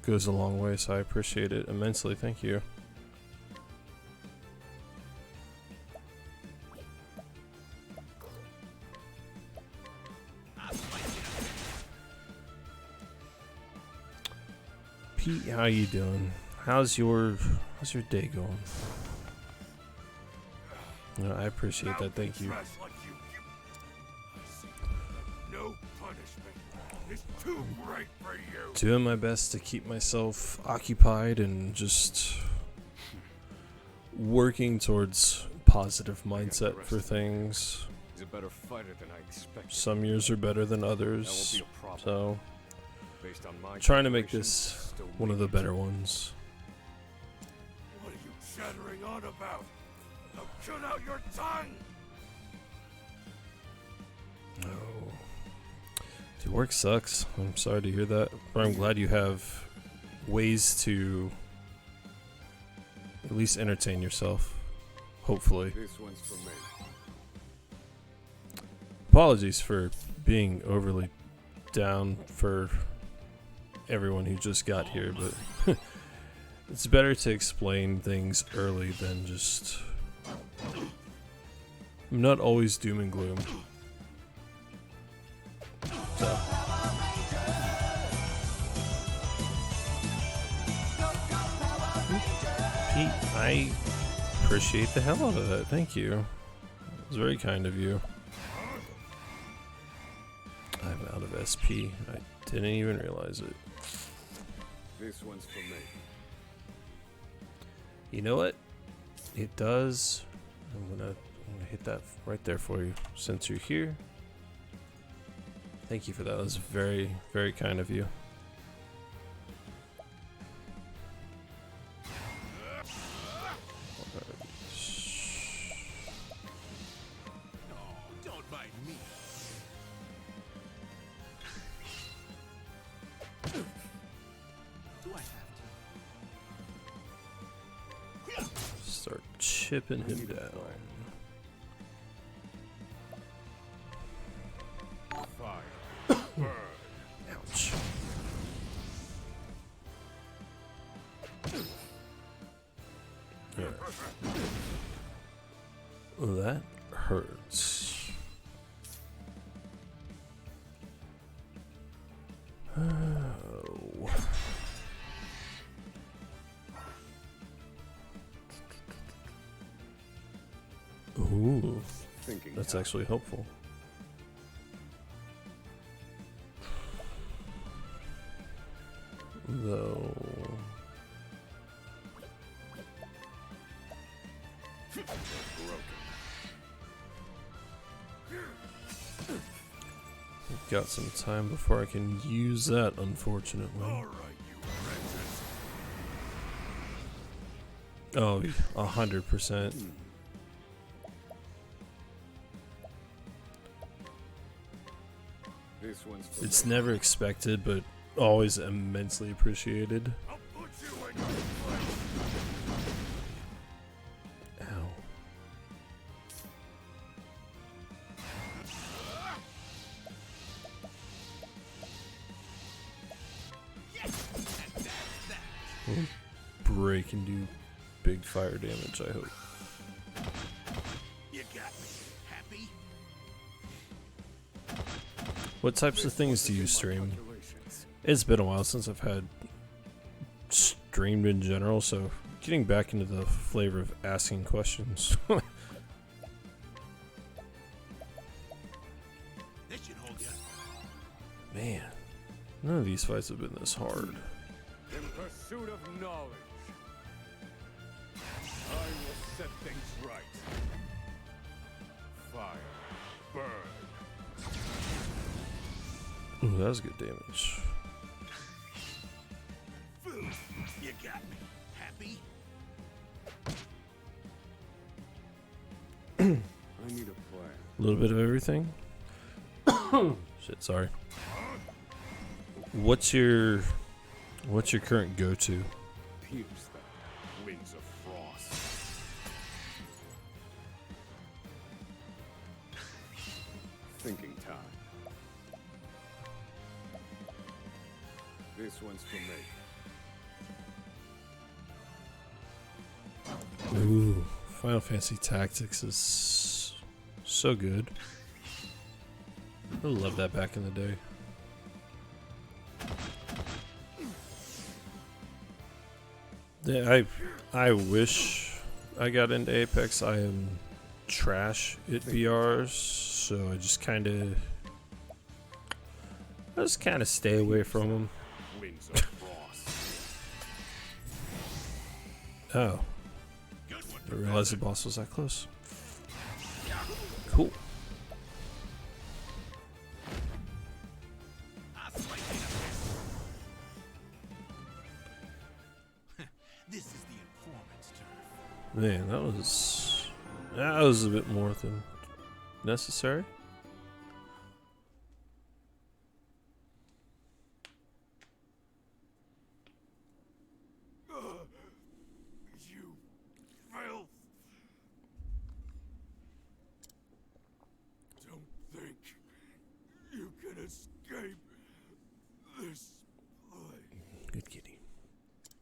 goes a long way, so I appreciate it immensely. Thank you. Pete, how you doing? How's your day going? No, I appreciate that. Thank you. Dress like you. I see. No punishment is too great for you. Doing my best to keep myself occupied and just working towards positive mindset for things. He's a better fighter than I expected. Some years are better than That won't others, be a problem. so Based on my trying to make calculations, this still one of the weak. better ones. What are you chattering on about? Now cut out your tongue! No. Dude, work sucks. I'm sorry to hear that, but I'm glad you have ways to at least entertain yourself. Hopefully. This one's for me. Apologies for being overly down for everyone who just got here, but it's better to explain things early than just... I'm not always doom and gloom. So. I appreciate the hell out of that. Thank you. It was very kind of you. I'm out of SP. I didn't even realize it. This one's for me. You know what? It does. I'm gonna hit that right there for you. Since you're here. Thank you for that. That was very, very kind of you. Don't bite me. Do I have to? Start chipping him down. Fire. Burn. Ouch. Alright. Oh, that hurts. Oh. Ooh, Thinking that's time. actually helpful. Though. We've got some time before I can use that, unfortunately. All right, you wretches. Oh, 100%. This one's for It's me. never expected, but always immensely appreciated. I'll put you in your place. Ow. We'll break and do big fire damage, I hope. You got me. Happy? What types of things do you stream? Calculations. It's been a while since I've had streamed in general, so getting back into the flavor of asking questions. This should hold you. Man, none of these fights have been this hard. In pursuit of knowledge, I will set things right. Fire. Burn. Ooh, that was good damage. Food. You got me. Happy? I need a plan. A little bit of everything. Shit, sorry. What's your current go-to? Here's the wings of frost. Thinking time. This one's for me. Ooh, Final Fantasy Tactics is so good. I love that back in the day. Yeah, I wish I got into Apex. I am trash at BRs, so I just kind of stay away from them. Wings of frost. Oh, Good one. I realized the boss was that close. Cool. I'll slice you to bits. This is the informant's turn. Man, that was a bit more than necessary. You filth. Don't think you can escape this place. Good kitty.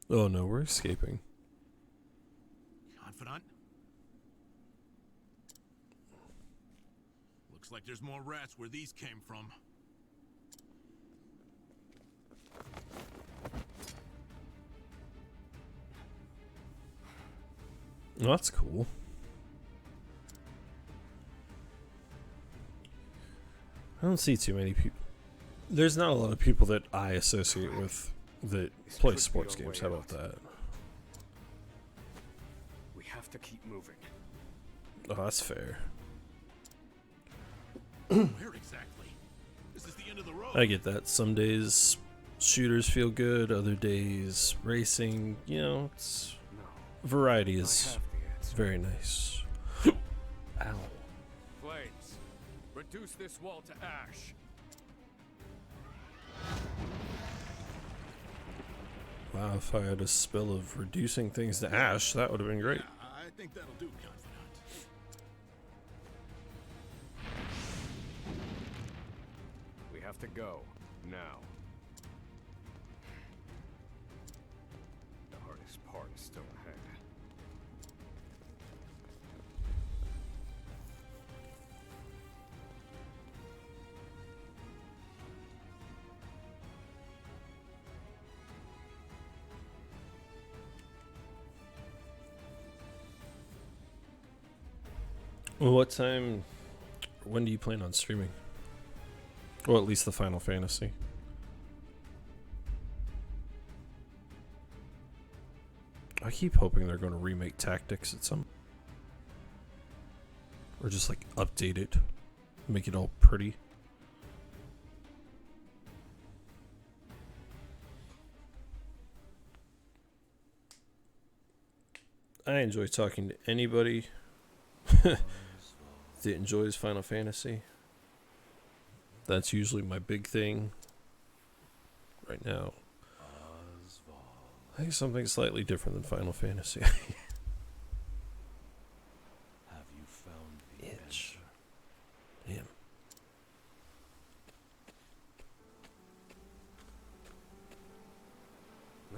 Oh no, we're escaping. Confidant? Looks like there's more rats where these came from. Well, that's cool. I don't see too many people. There's not a lot of people that I associate with that play sports games. How about that? We have to keep moving. Oh, that's fair. Where exactly? This is the end of the road. I get that. Some days shooters feel good, other days racing. You know, it's No, variety I is have the answer. very nice. Ow. Flames, reduce this wall to ash. Wow, if I had a spell of reducing things to ash, that would have been great. Yeah, I think that'll do, Confidant. We have to go now. The hardest part is still ahead. Well, what time? When do you plan on streaming? Well, at least the Final Fantasy. I keep hoping they're going to remake Tactics at some, or just like update it, make it all pretty. I enjoy talking to anybody that enjoys Final Fantasy. That's usually my big thing. Right now, I think something slightly different than Final Fantasy. Have you found the Itch. answer? Damn.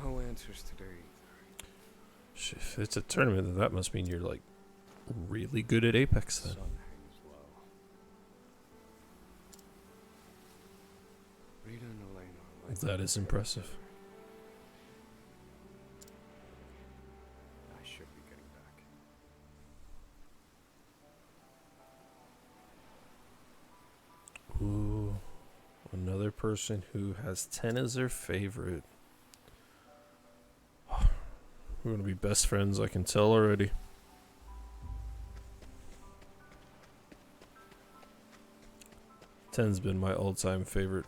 No answers today either. Shit, if it's a tournament, then that must mean you're like really good at Apex then. Sun hangs low. Rita and Elena are like That is impressive. I should be getting back. Ooh, another person who has 10 as their favorite. We're gonna be best friends, I can tell already. Ten's been my all-time favorite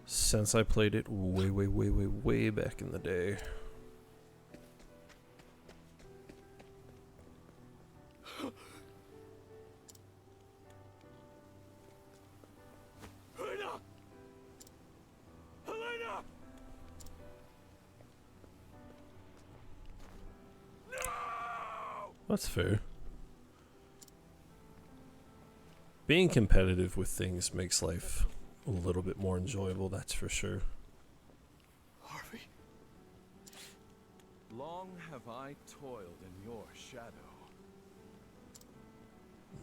since I played it way back in the day. Helena! Helena! No! That's fair. Being competitive with things makes life a little bit more enjoyable, that's for sure. Harvey. Long have I toiled in your shadow,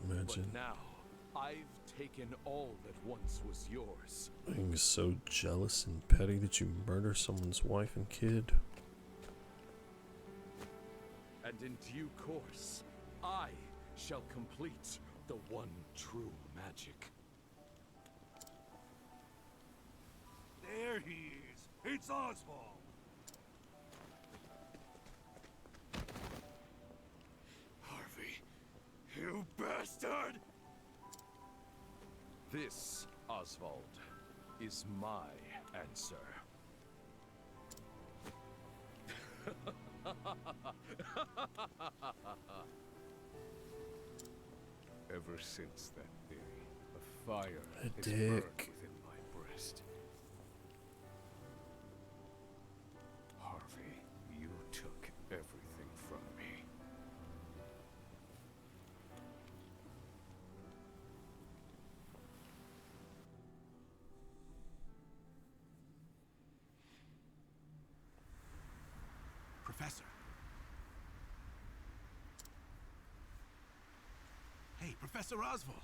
Imagine but now I've taken all that once was yours. being so jealous and petty that you murder someone's wife and kid. And in due course, I shall complete the one true magic. There he is. It's Osvald. Harvey, you bastard! This, Osvald, is my answer. Ever since that day, a fire A has dick. burned within my breast. Harvey, you took everything from me. Professor. Hey, Professor Osvald.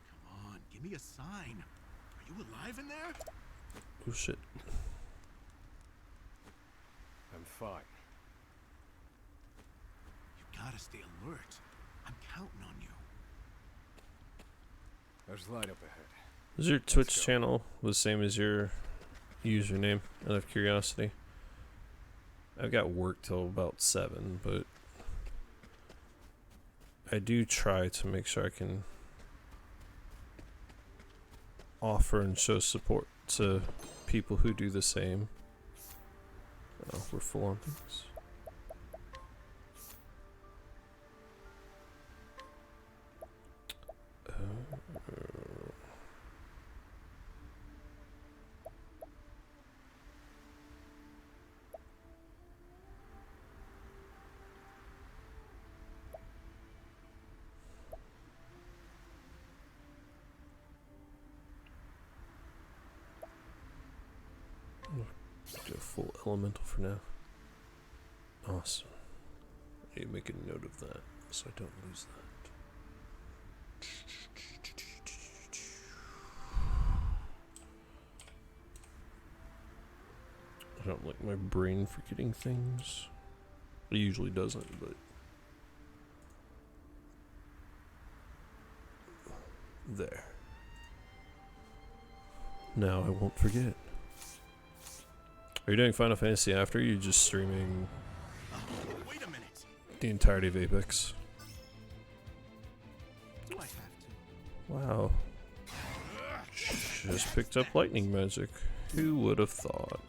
Come on, give me me a sign. Are you alive in there? Oh shit. I'm fine. You gotta stay alert. I'm counting on you. There's light up ahead. Is your Twitch channel the same as your username? Out of curiosity. I've got work till about 7, but I do try to make sure I can offer and show support to people who do the same. Oh, we're full on things. Do a full elemental for now. Awesome. I need to make a note of that so I don't lose that. I don't like my brain forgetting things. It usually doesn't, but there. Now I won't forget. Are you doing Final Fantasy after? Or are you just streaming Wait a minute. the entirety of Apex? Do I have to? Wow. Just picked up lightning magic. Who would have thought?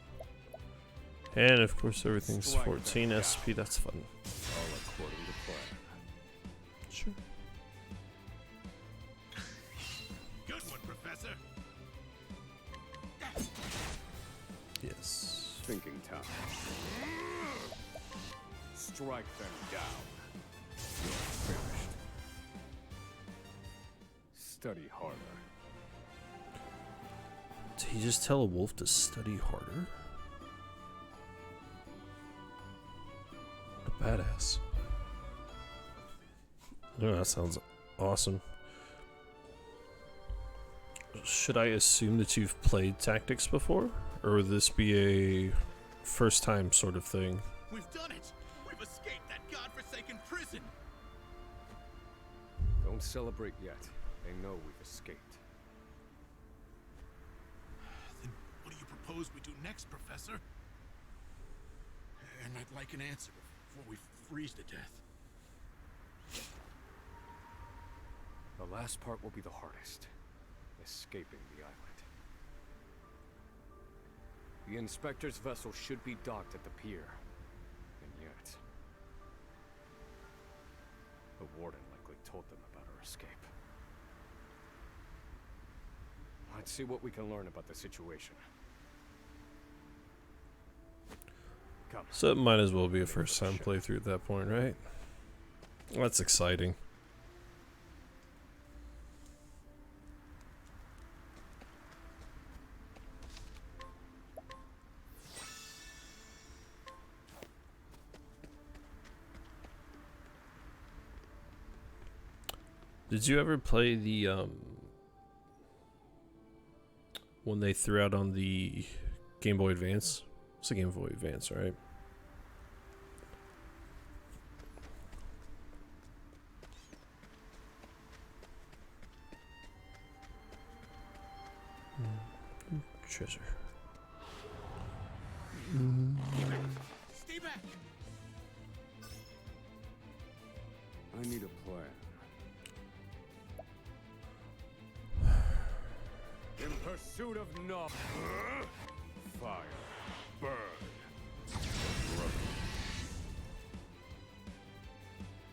And of course everything's 14 SP, that's fun. All according to plan. Sure. Good one, Professor. Yes. Thinking time. Strike them down. You're finished. Study harder. Did he just tell a wolf to study harder? What a badass. Oh, that sounds awesome. Should I assume that you've played Tactics before? Or would this be a first time sort of thing? We've done it. We've escaped that godforsaken prison. Don't celebrate yet. They know we've escaped. Then what do you propose we do next, Professor? And I'd like an answer before we freeze to death. The last part will be the hardest. Escaping the island. The Inspector's vessel should be docked at the pier. And yet... the Warden likely told them about our escape. Let's see what we can learn about the situation. Come. So it might as well be a first time playthrough at that point, right? That's exciting. Did you ever play the one they threw out on the Game Boy Advance? It's a Game Boy Advance, right? Treasure. Stay back. I need a plan. In pursuit of knowledge. Fire. Burn.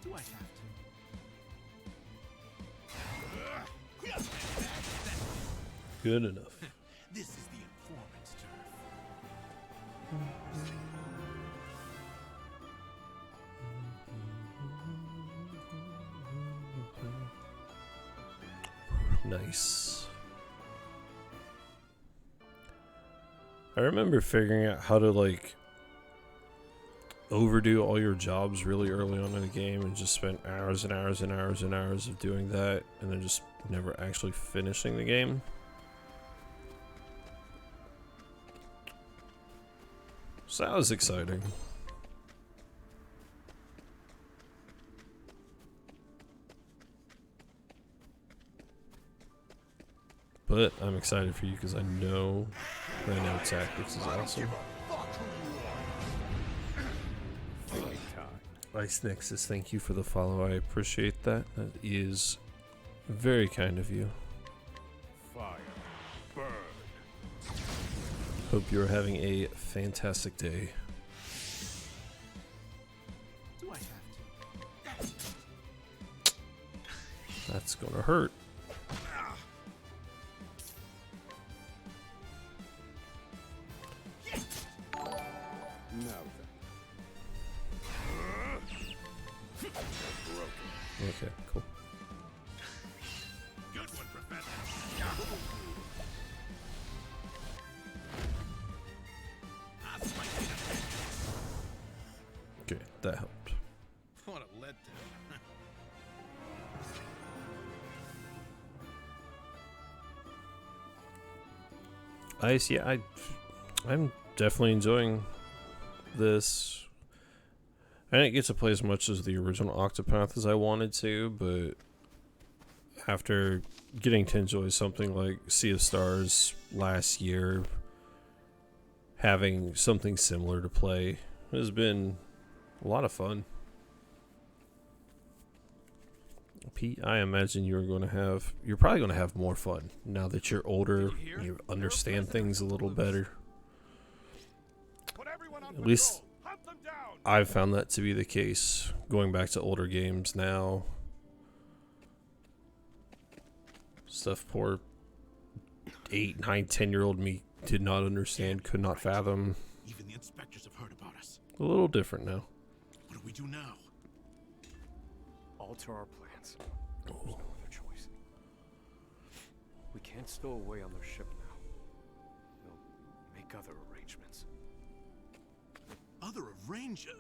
Do I have to? Good enough. This is the informant's turf. Nice. I remember figuring out how to, like, overdo all your jobs really early on in the game and just spend hours and hours and hours and hours of doing that and then just never actually finishing the game. So that was exciting. But I'm excited for you because I know Tactics is awesome. Ice Nexus, thank you for the follow. I appreciate that. That is very kind of you. Fire. Burn. Hope you're having a fantastic day. Do I have to? That's gonna hurt. Okay, cool. Good one, Professor. Okay, that helped. What a letdown. Ice, yeah, I'm definitely enjoying this. I didn't get to play as much as the original Octopath as I wanted to, but after getting to enjoy something like Sea of Stars last year, having something similar to play has been a lot of fun. Pete, I imagine you're probably going to have more fun now that you're older, you understand things a little better. At least I've found that to be the case going back to older games now. Stuff poor 8, 9, 10-year-old me did not understand, could not fathom. Even the inspectors have heard about us. A little different now. What do we do now? Alter our plans. There's no other choice. We can't stow away on their ship now. We'll make other arrangements. Other arranger?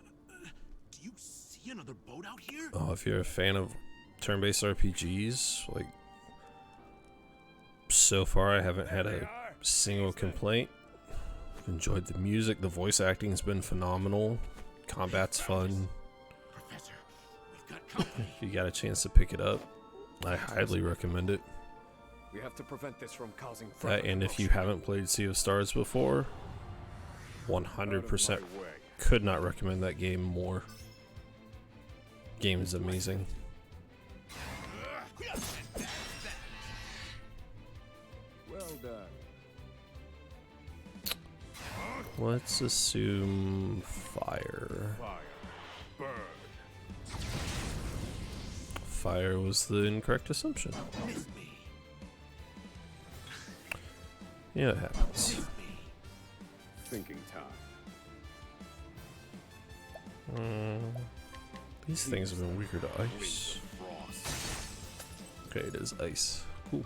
Do you see another boat out here? Oh, if you're a fan of turn-based RPGs, like, so far I haven't had a single complaint. I've enjoyed the music, the voice acting's been phenomenal, combat's fun. Professor, we've got company. If you got a chance to pick it up, I highly recommend it. We have to prevent this from causing That, and if you haven't played Sea of Stars before, 100% could not recommend that game more. Game is amazing. Well done. Let's assume fire. Fire. Burn. Fire was the incorrect assumption. Yeah, it happens. Thinking time. These things have been weaker to ice. Okay, it is ice. Cool.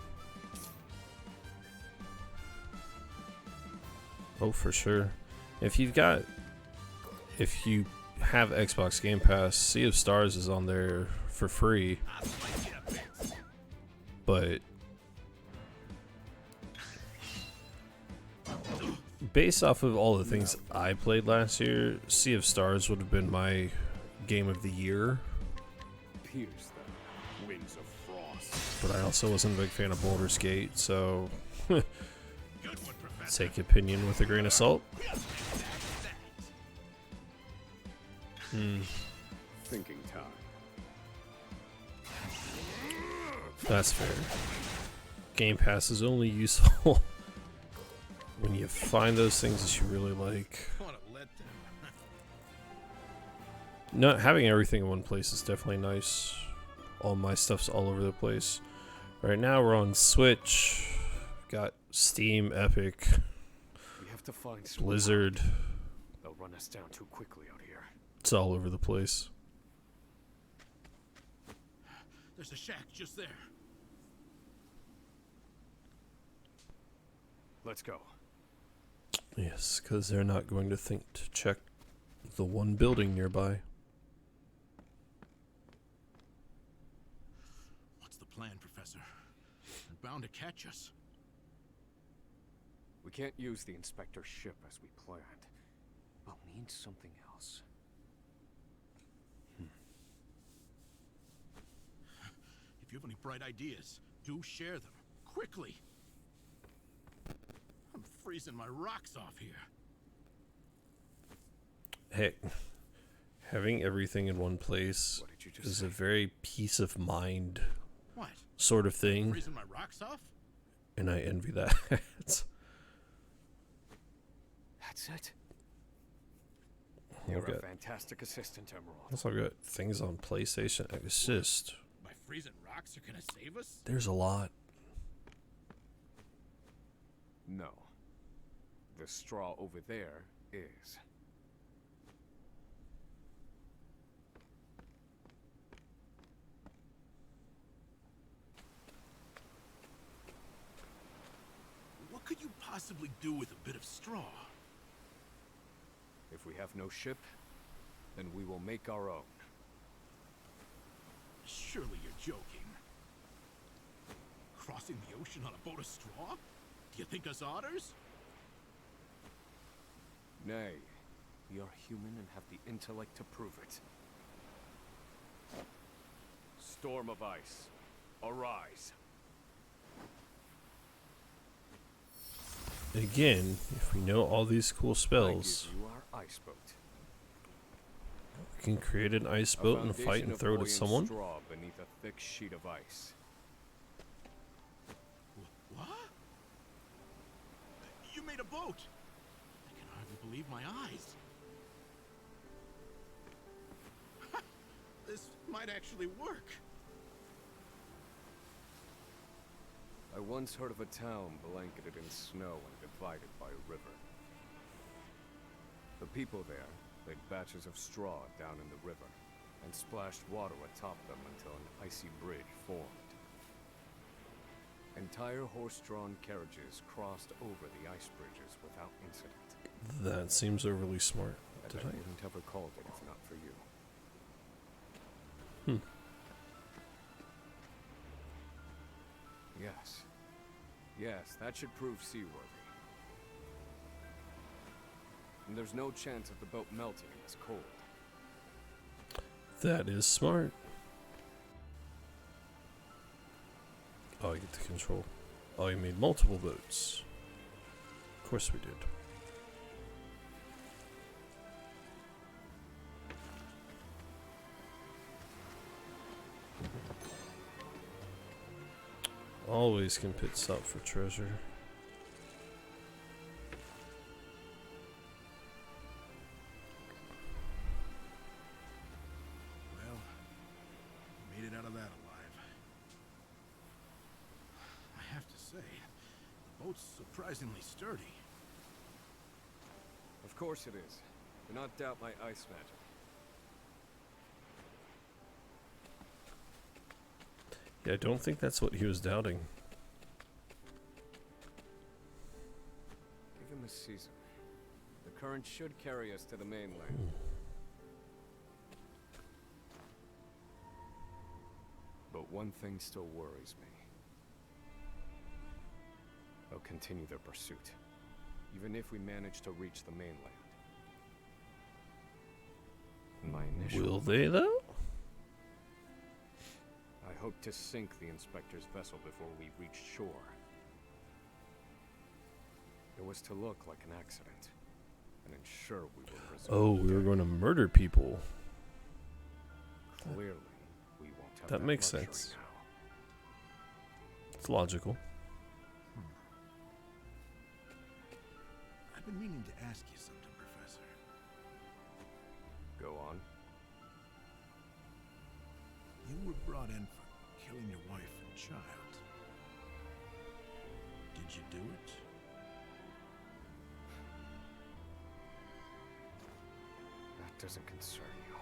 Oh, for sure. If you have Xbox Game Pass, Sea of Stars is on there for free. But based off of all the things I played last year, Sea of Stars would have been my game of the year. Pierce them. Winds of frost. But I also wasn't a big fan of Baldur's Gate, so Good one, Professor. take opinion with a grain of salt. Thinking time. That's fair. Game Pass is only useful when you find those things that you really like. What a letdown. Not having everything in one place is definitely nice. All my stuff's all over the place. Right now we're on Switch. Got Steam, Epic, We have to find Blizzard. They'll run us down too quickly out here. It's all over the place. There's a shack just there. Let's go. Yes, because they're not going to think to check The one building nearby. What's the plan, Professor? They're bound to catch us. We can't use the Inspector's ship as we planned. We'll need something else. If you have any bright ideas, do share them. Quickly! I'm freezing my rocks off here. Hey, having everything in one place What did you just is say? a very peace of mind What? sort of thing, Freezing my rocks off? and I envy that. That's it? I've You're a got, fantastic assistant, Emerald. also I've got things on PlayStation. It's just, My freezing rocks are gonna save us? there's a lot. No. The straw over there is. What could you possibly do with a bit of straw? If we have no ship, then we will make our own. Surely you're joking. Crossing the ocean on a boat of straw? Do you think us otters? Nay, we are human and have the intellect to prove it. Storm of ice, arise. Again, if we know all these cool spells, I give you our ice boat. we can create an ice A boat and fight foundation and of throw it at buoyant someone. straw beneath a thick sheet of ice. What? You made a boat! I can hardly believe my eyes. This might actually work. I once heard of a town blanketed in snow and divided by a river. The people there laid batches of straw down in the river and splashed water atop them until an icy bridge formed. Entire horse-drawn carriages crossed over the ice bridges without incident. That seems overly smart. And Did I I? wouldn't have recalled it if not for you. Yes. Yes, that should prove seaworthy. And there's no chance of the boat melting in this cold. That is smart. Oh, I get to control. Oh, you made multiple boats. Of course we did. Always can pit stop for treasure. Well, made it out of that alive. I have to say, the boat's surprisingly sturdy. Of course it is. Do not doubt my ice magic. Yeah, I don't think that's what he was doubting. Given the season, the current should carry us to the mainland. But one thing still worries me. They'll continue their pursuit, even if we manage to reach the mainland. My initial Will they, though? I hope to sink the Inspector's vessel before we reach shore. It was to look like an accident, and ensure we will resume. Oh, we were going to murder people. Clearly, we won't have That makes luxury sense. now. It's logical. I've been meaning to ask you something, Professor. Go on. You were brought in for killing your wife and child. Did you do it? That doesn't concern you.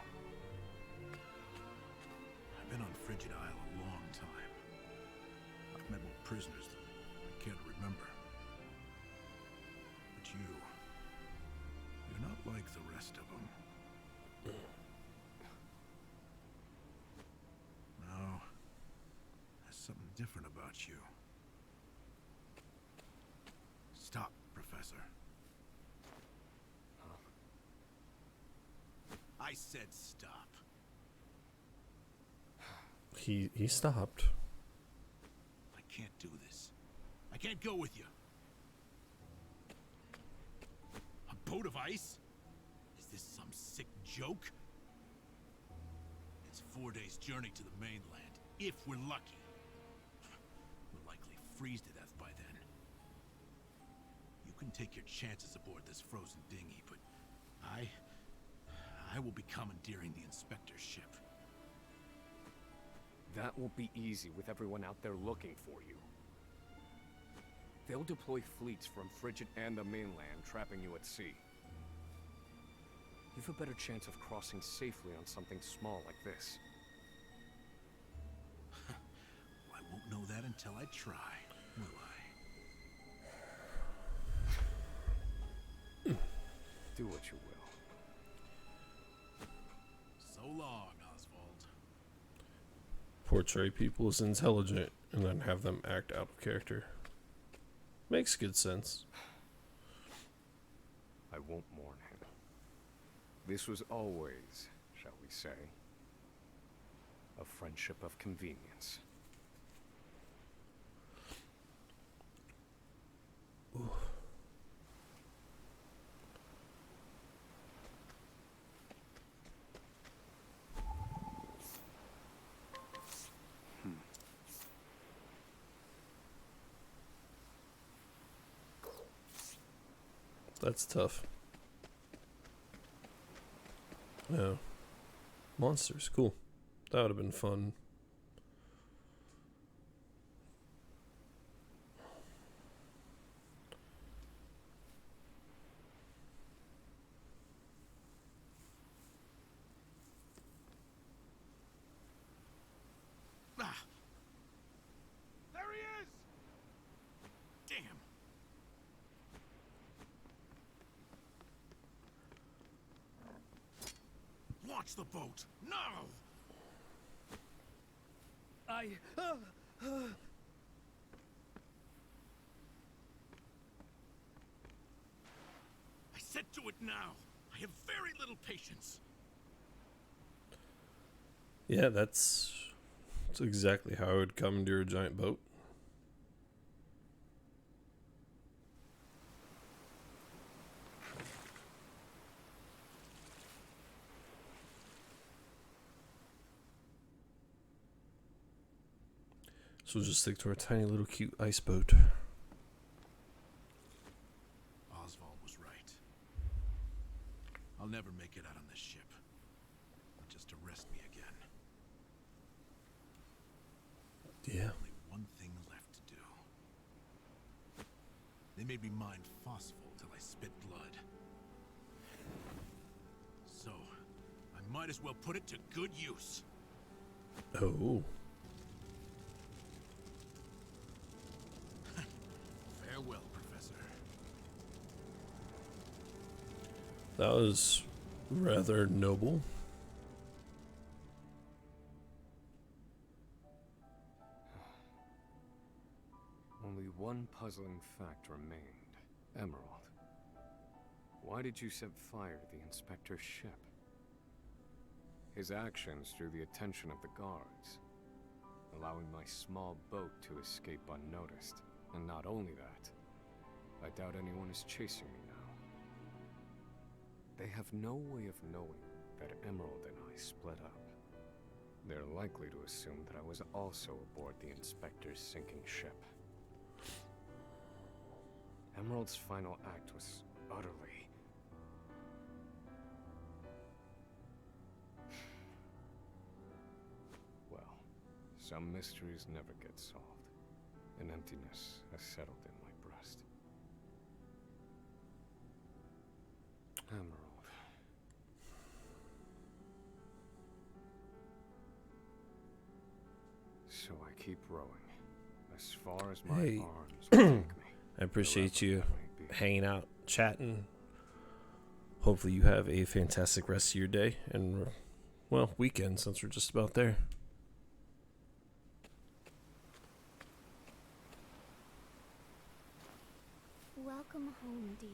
I've been on Frigid Isle a long time. I've met more prisoners than I care to remember. But you're not like the rest of them. No, there's something different about you. Stop, Professor. I said stop. He stopped. I can't do this. I can't go with you. A boat of ice? Is this some sick joke? It's 4 days' journey to the mainland, if we're lucky. We'll likely freeze to death by then. You can take your chances aboard this frozen dinghy, but I will be commandeering the inspector's ship. That won't be easy with everyone out there looking for you. They'll deploy fleets from Frigid and the mainland, trapping you at sea. You've a better chance of crossing safely on something small like this. I won't know that until I try, will I? Do what you will. So long, Osvald. Portray people as intelligent and then have them act out of character. Makes good sense. I won't mourn him. This was always, shall we say, a friendship of convenience. Ooh. That's tough. Yeah. Monsters, cool. That would have been fun. Ah! There he is! Damn! Launch the boat! No! I said do it now! I have very little patience! Yeah, that's exactly how I would commandeer a giant boat. So we'll just stick to our tiny little cute ice boat. Osvald was right. I'll never make it out on this ship. Just arrest me again. Yeah. Only one thing left to do. They made me mine phosphol till I spit blood. So, I might as well put it to good use. Oh. Farewell, Professor. That was rather noble. Only one puzzling fact remained. Emerald. Why did you set fire to the inspector's ship? His actions drew the attention of the guards, allowing my small boat to escape unnoticed. And not only that, I doubt anyone is chasing me now. They have no way of knowing that Emerald and I split up. They're likely to assume that I was also aboard the inspector's sinking ship. Emerald's final act was utterly... Well, some mysteries never get solved. An emptiness has settled in my breast. Emerald. So I keep rowing, as far as my Hey. arms will take me. I appreciate you hanging out, chatting hopefully you have a fantastic rest of your day and, well, weekend, since we're just about there. Welcome home, dear.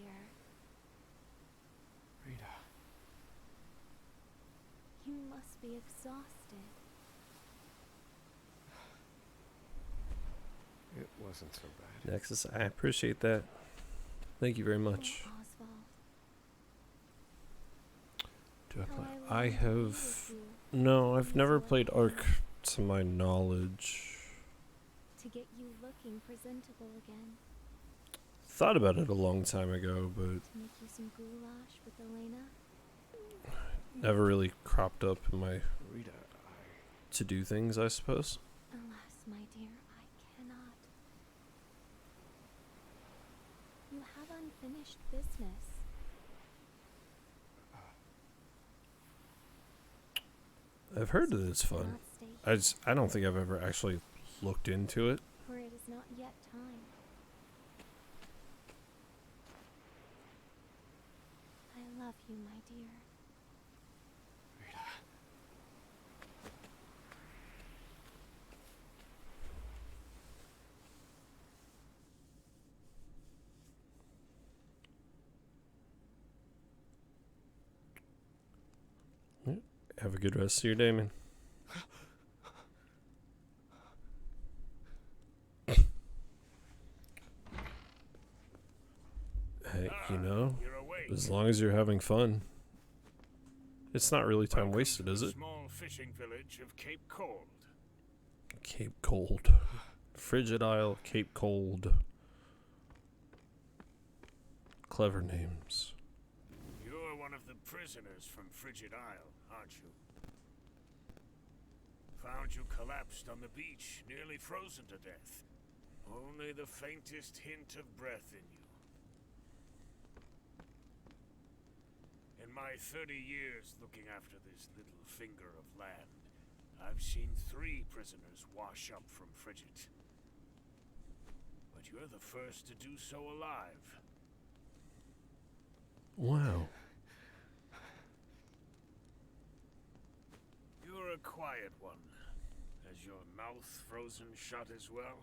Rita. You must be exhausted. It wasn't so bad. Nexus, I appreciate that. Thank you very much. Oh, Osvald. Do I How play? I I long to be have. with you, No, I've Please never let played me Ark to my knowledge. to get you looking presentable again. Thought about it a long time ago, but To make you some goulash with Elena. never really cropped up in my Rita, to do things, I suppose. Alas, my dear, I cannot. You have unfinished business. I've heard that it's fun. Cannot stay here, I don't think I've ever actually looked into it. for it is not yet time. I love you, my dear. Rita. Have a good rest of your day, man. Hey, you know, You're awake. as long as you're having fun, it's not really time Welcome wasted, to is the it? Small fishing village of Cape Cold. Cape Cold. Frigid Isle, Cape Cold. Clever names. You're one of the prisoners from Frigid Isle, aren't you? Found you collapsed on the beach, nearly frozen to death. Only the faintest hint of breath in you. In my 30 years looking after this little finger of land, I've seen 3 prisoners wash up from Frigid. But you're the first to do so alive. Wow. You're a quiet one. Has your mouth frozen shut as well?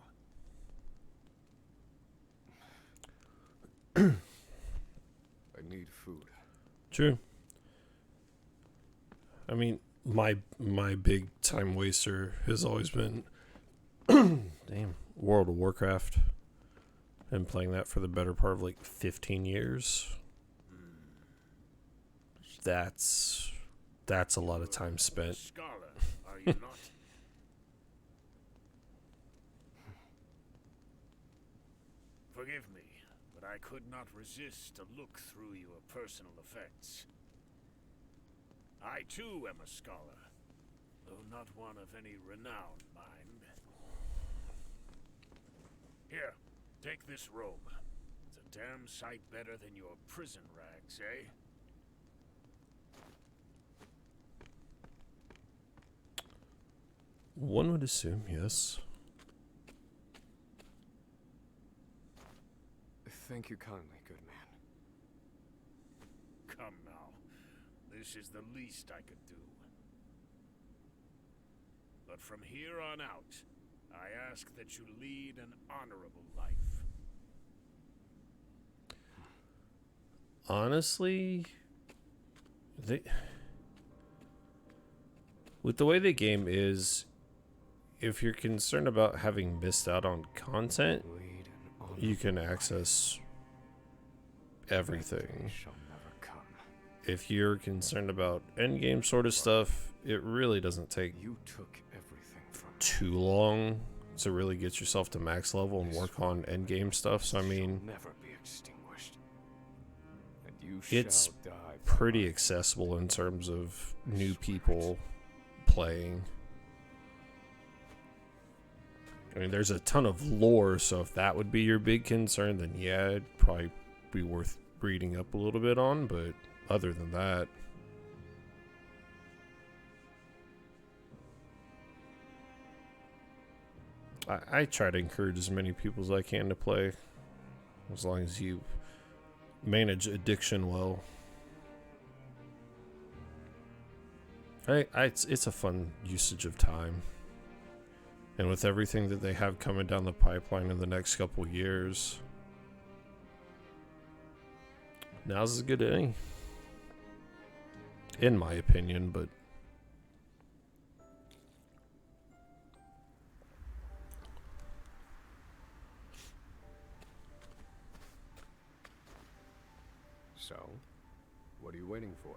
I need food. True. I mean, my big time waster has always been damn, World of Warcraft. Been playing that for the better part of like 15 years. That's a lot of time You're a spent. scholar, are you not? Forgive me, but I could not resist to look through your personal effects. I too am a scholar, though not one of any renown, mind. Here, take this robe. It's a damn sight better than your prison rags, eh? One would assume, yes. Thank you kindly, good man. Come now. This is the least I could do. But from here on out, I ask that you lead an honorable life. Honestly, with the way the game is, if you're concerned about having missed out on content, Lead an you can honorable access life. That everything. day shall never come. If you're concerned about endgame sort of stuff, it really doesn't take You took everything from me. too long to really get yourself to max level and work on endgame stuff. So I mean, Shall never be extinguished. And you it's shall die pretty for accessible in terms of new people playing. I mean, there's a ton of lore, so if that would be your big concern, then yeah, it'd probably be worth reading up a little bit on, but other than that, I try to encourage as many people as I can to play, as long as you manage addiction well. It's a fun usage of time. And with everything that they have coming down the pipeline in the next couple years, now's as good as any. In my opinion, but So, what are you waiting for?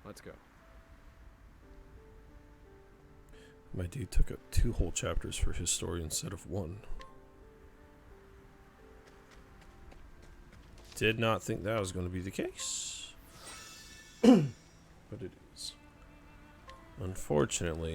Let's go. my dude took up 2 whole chapters for his story instead of 1. Did not think that was going to be the case. But it is. Unfortunately,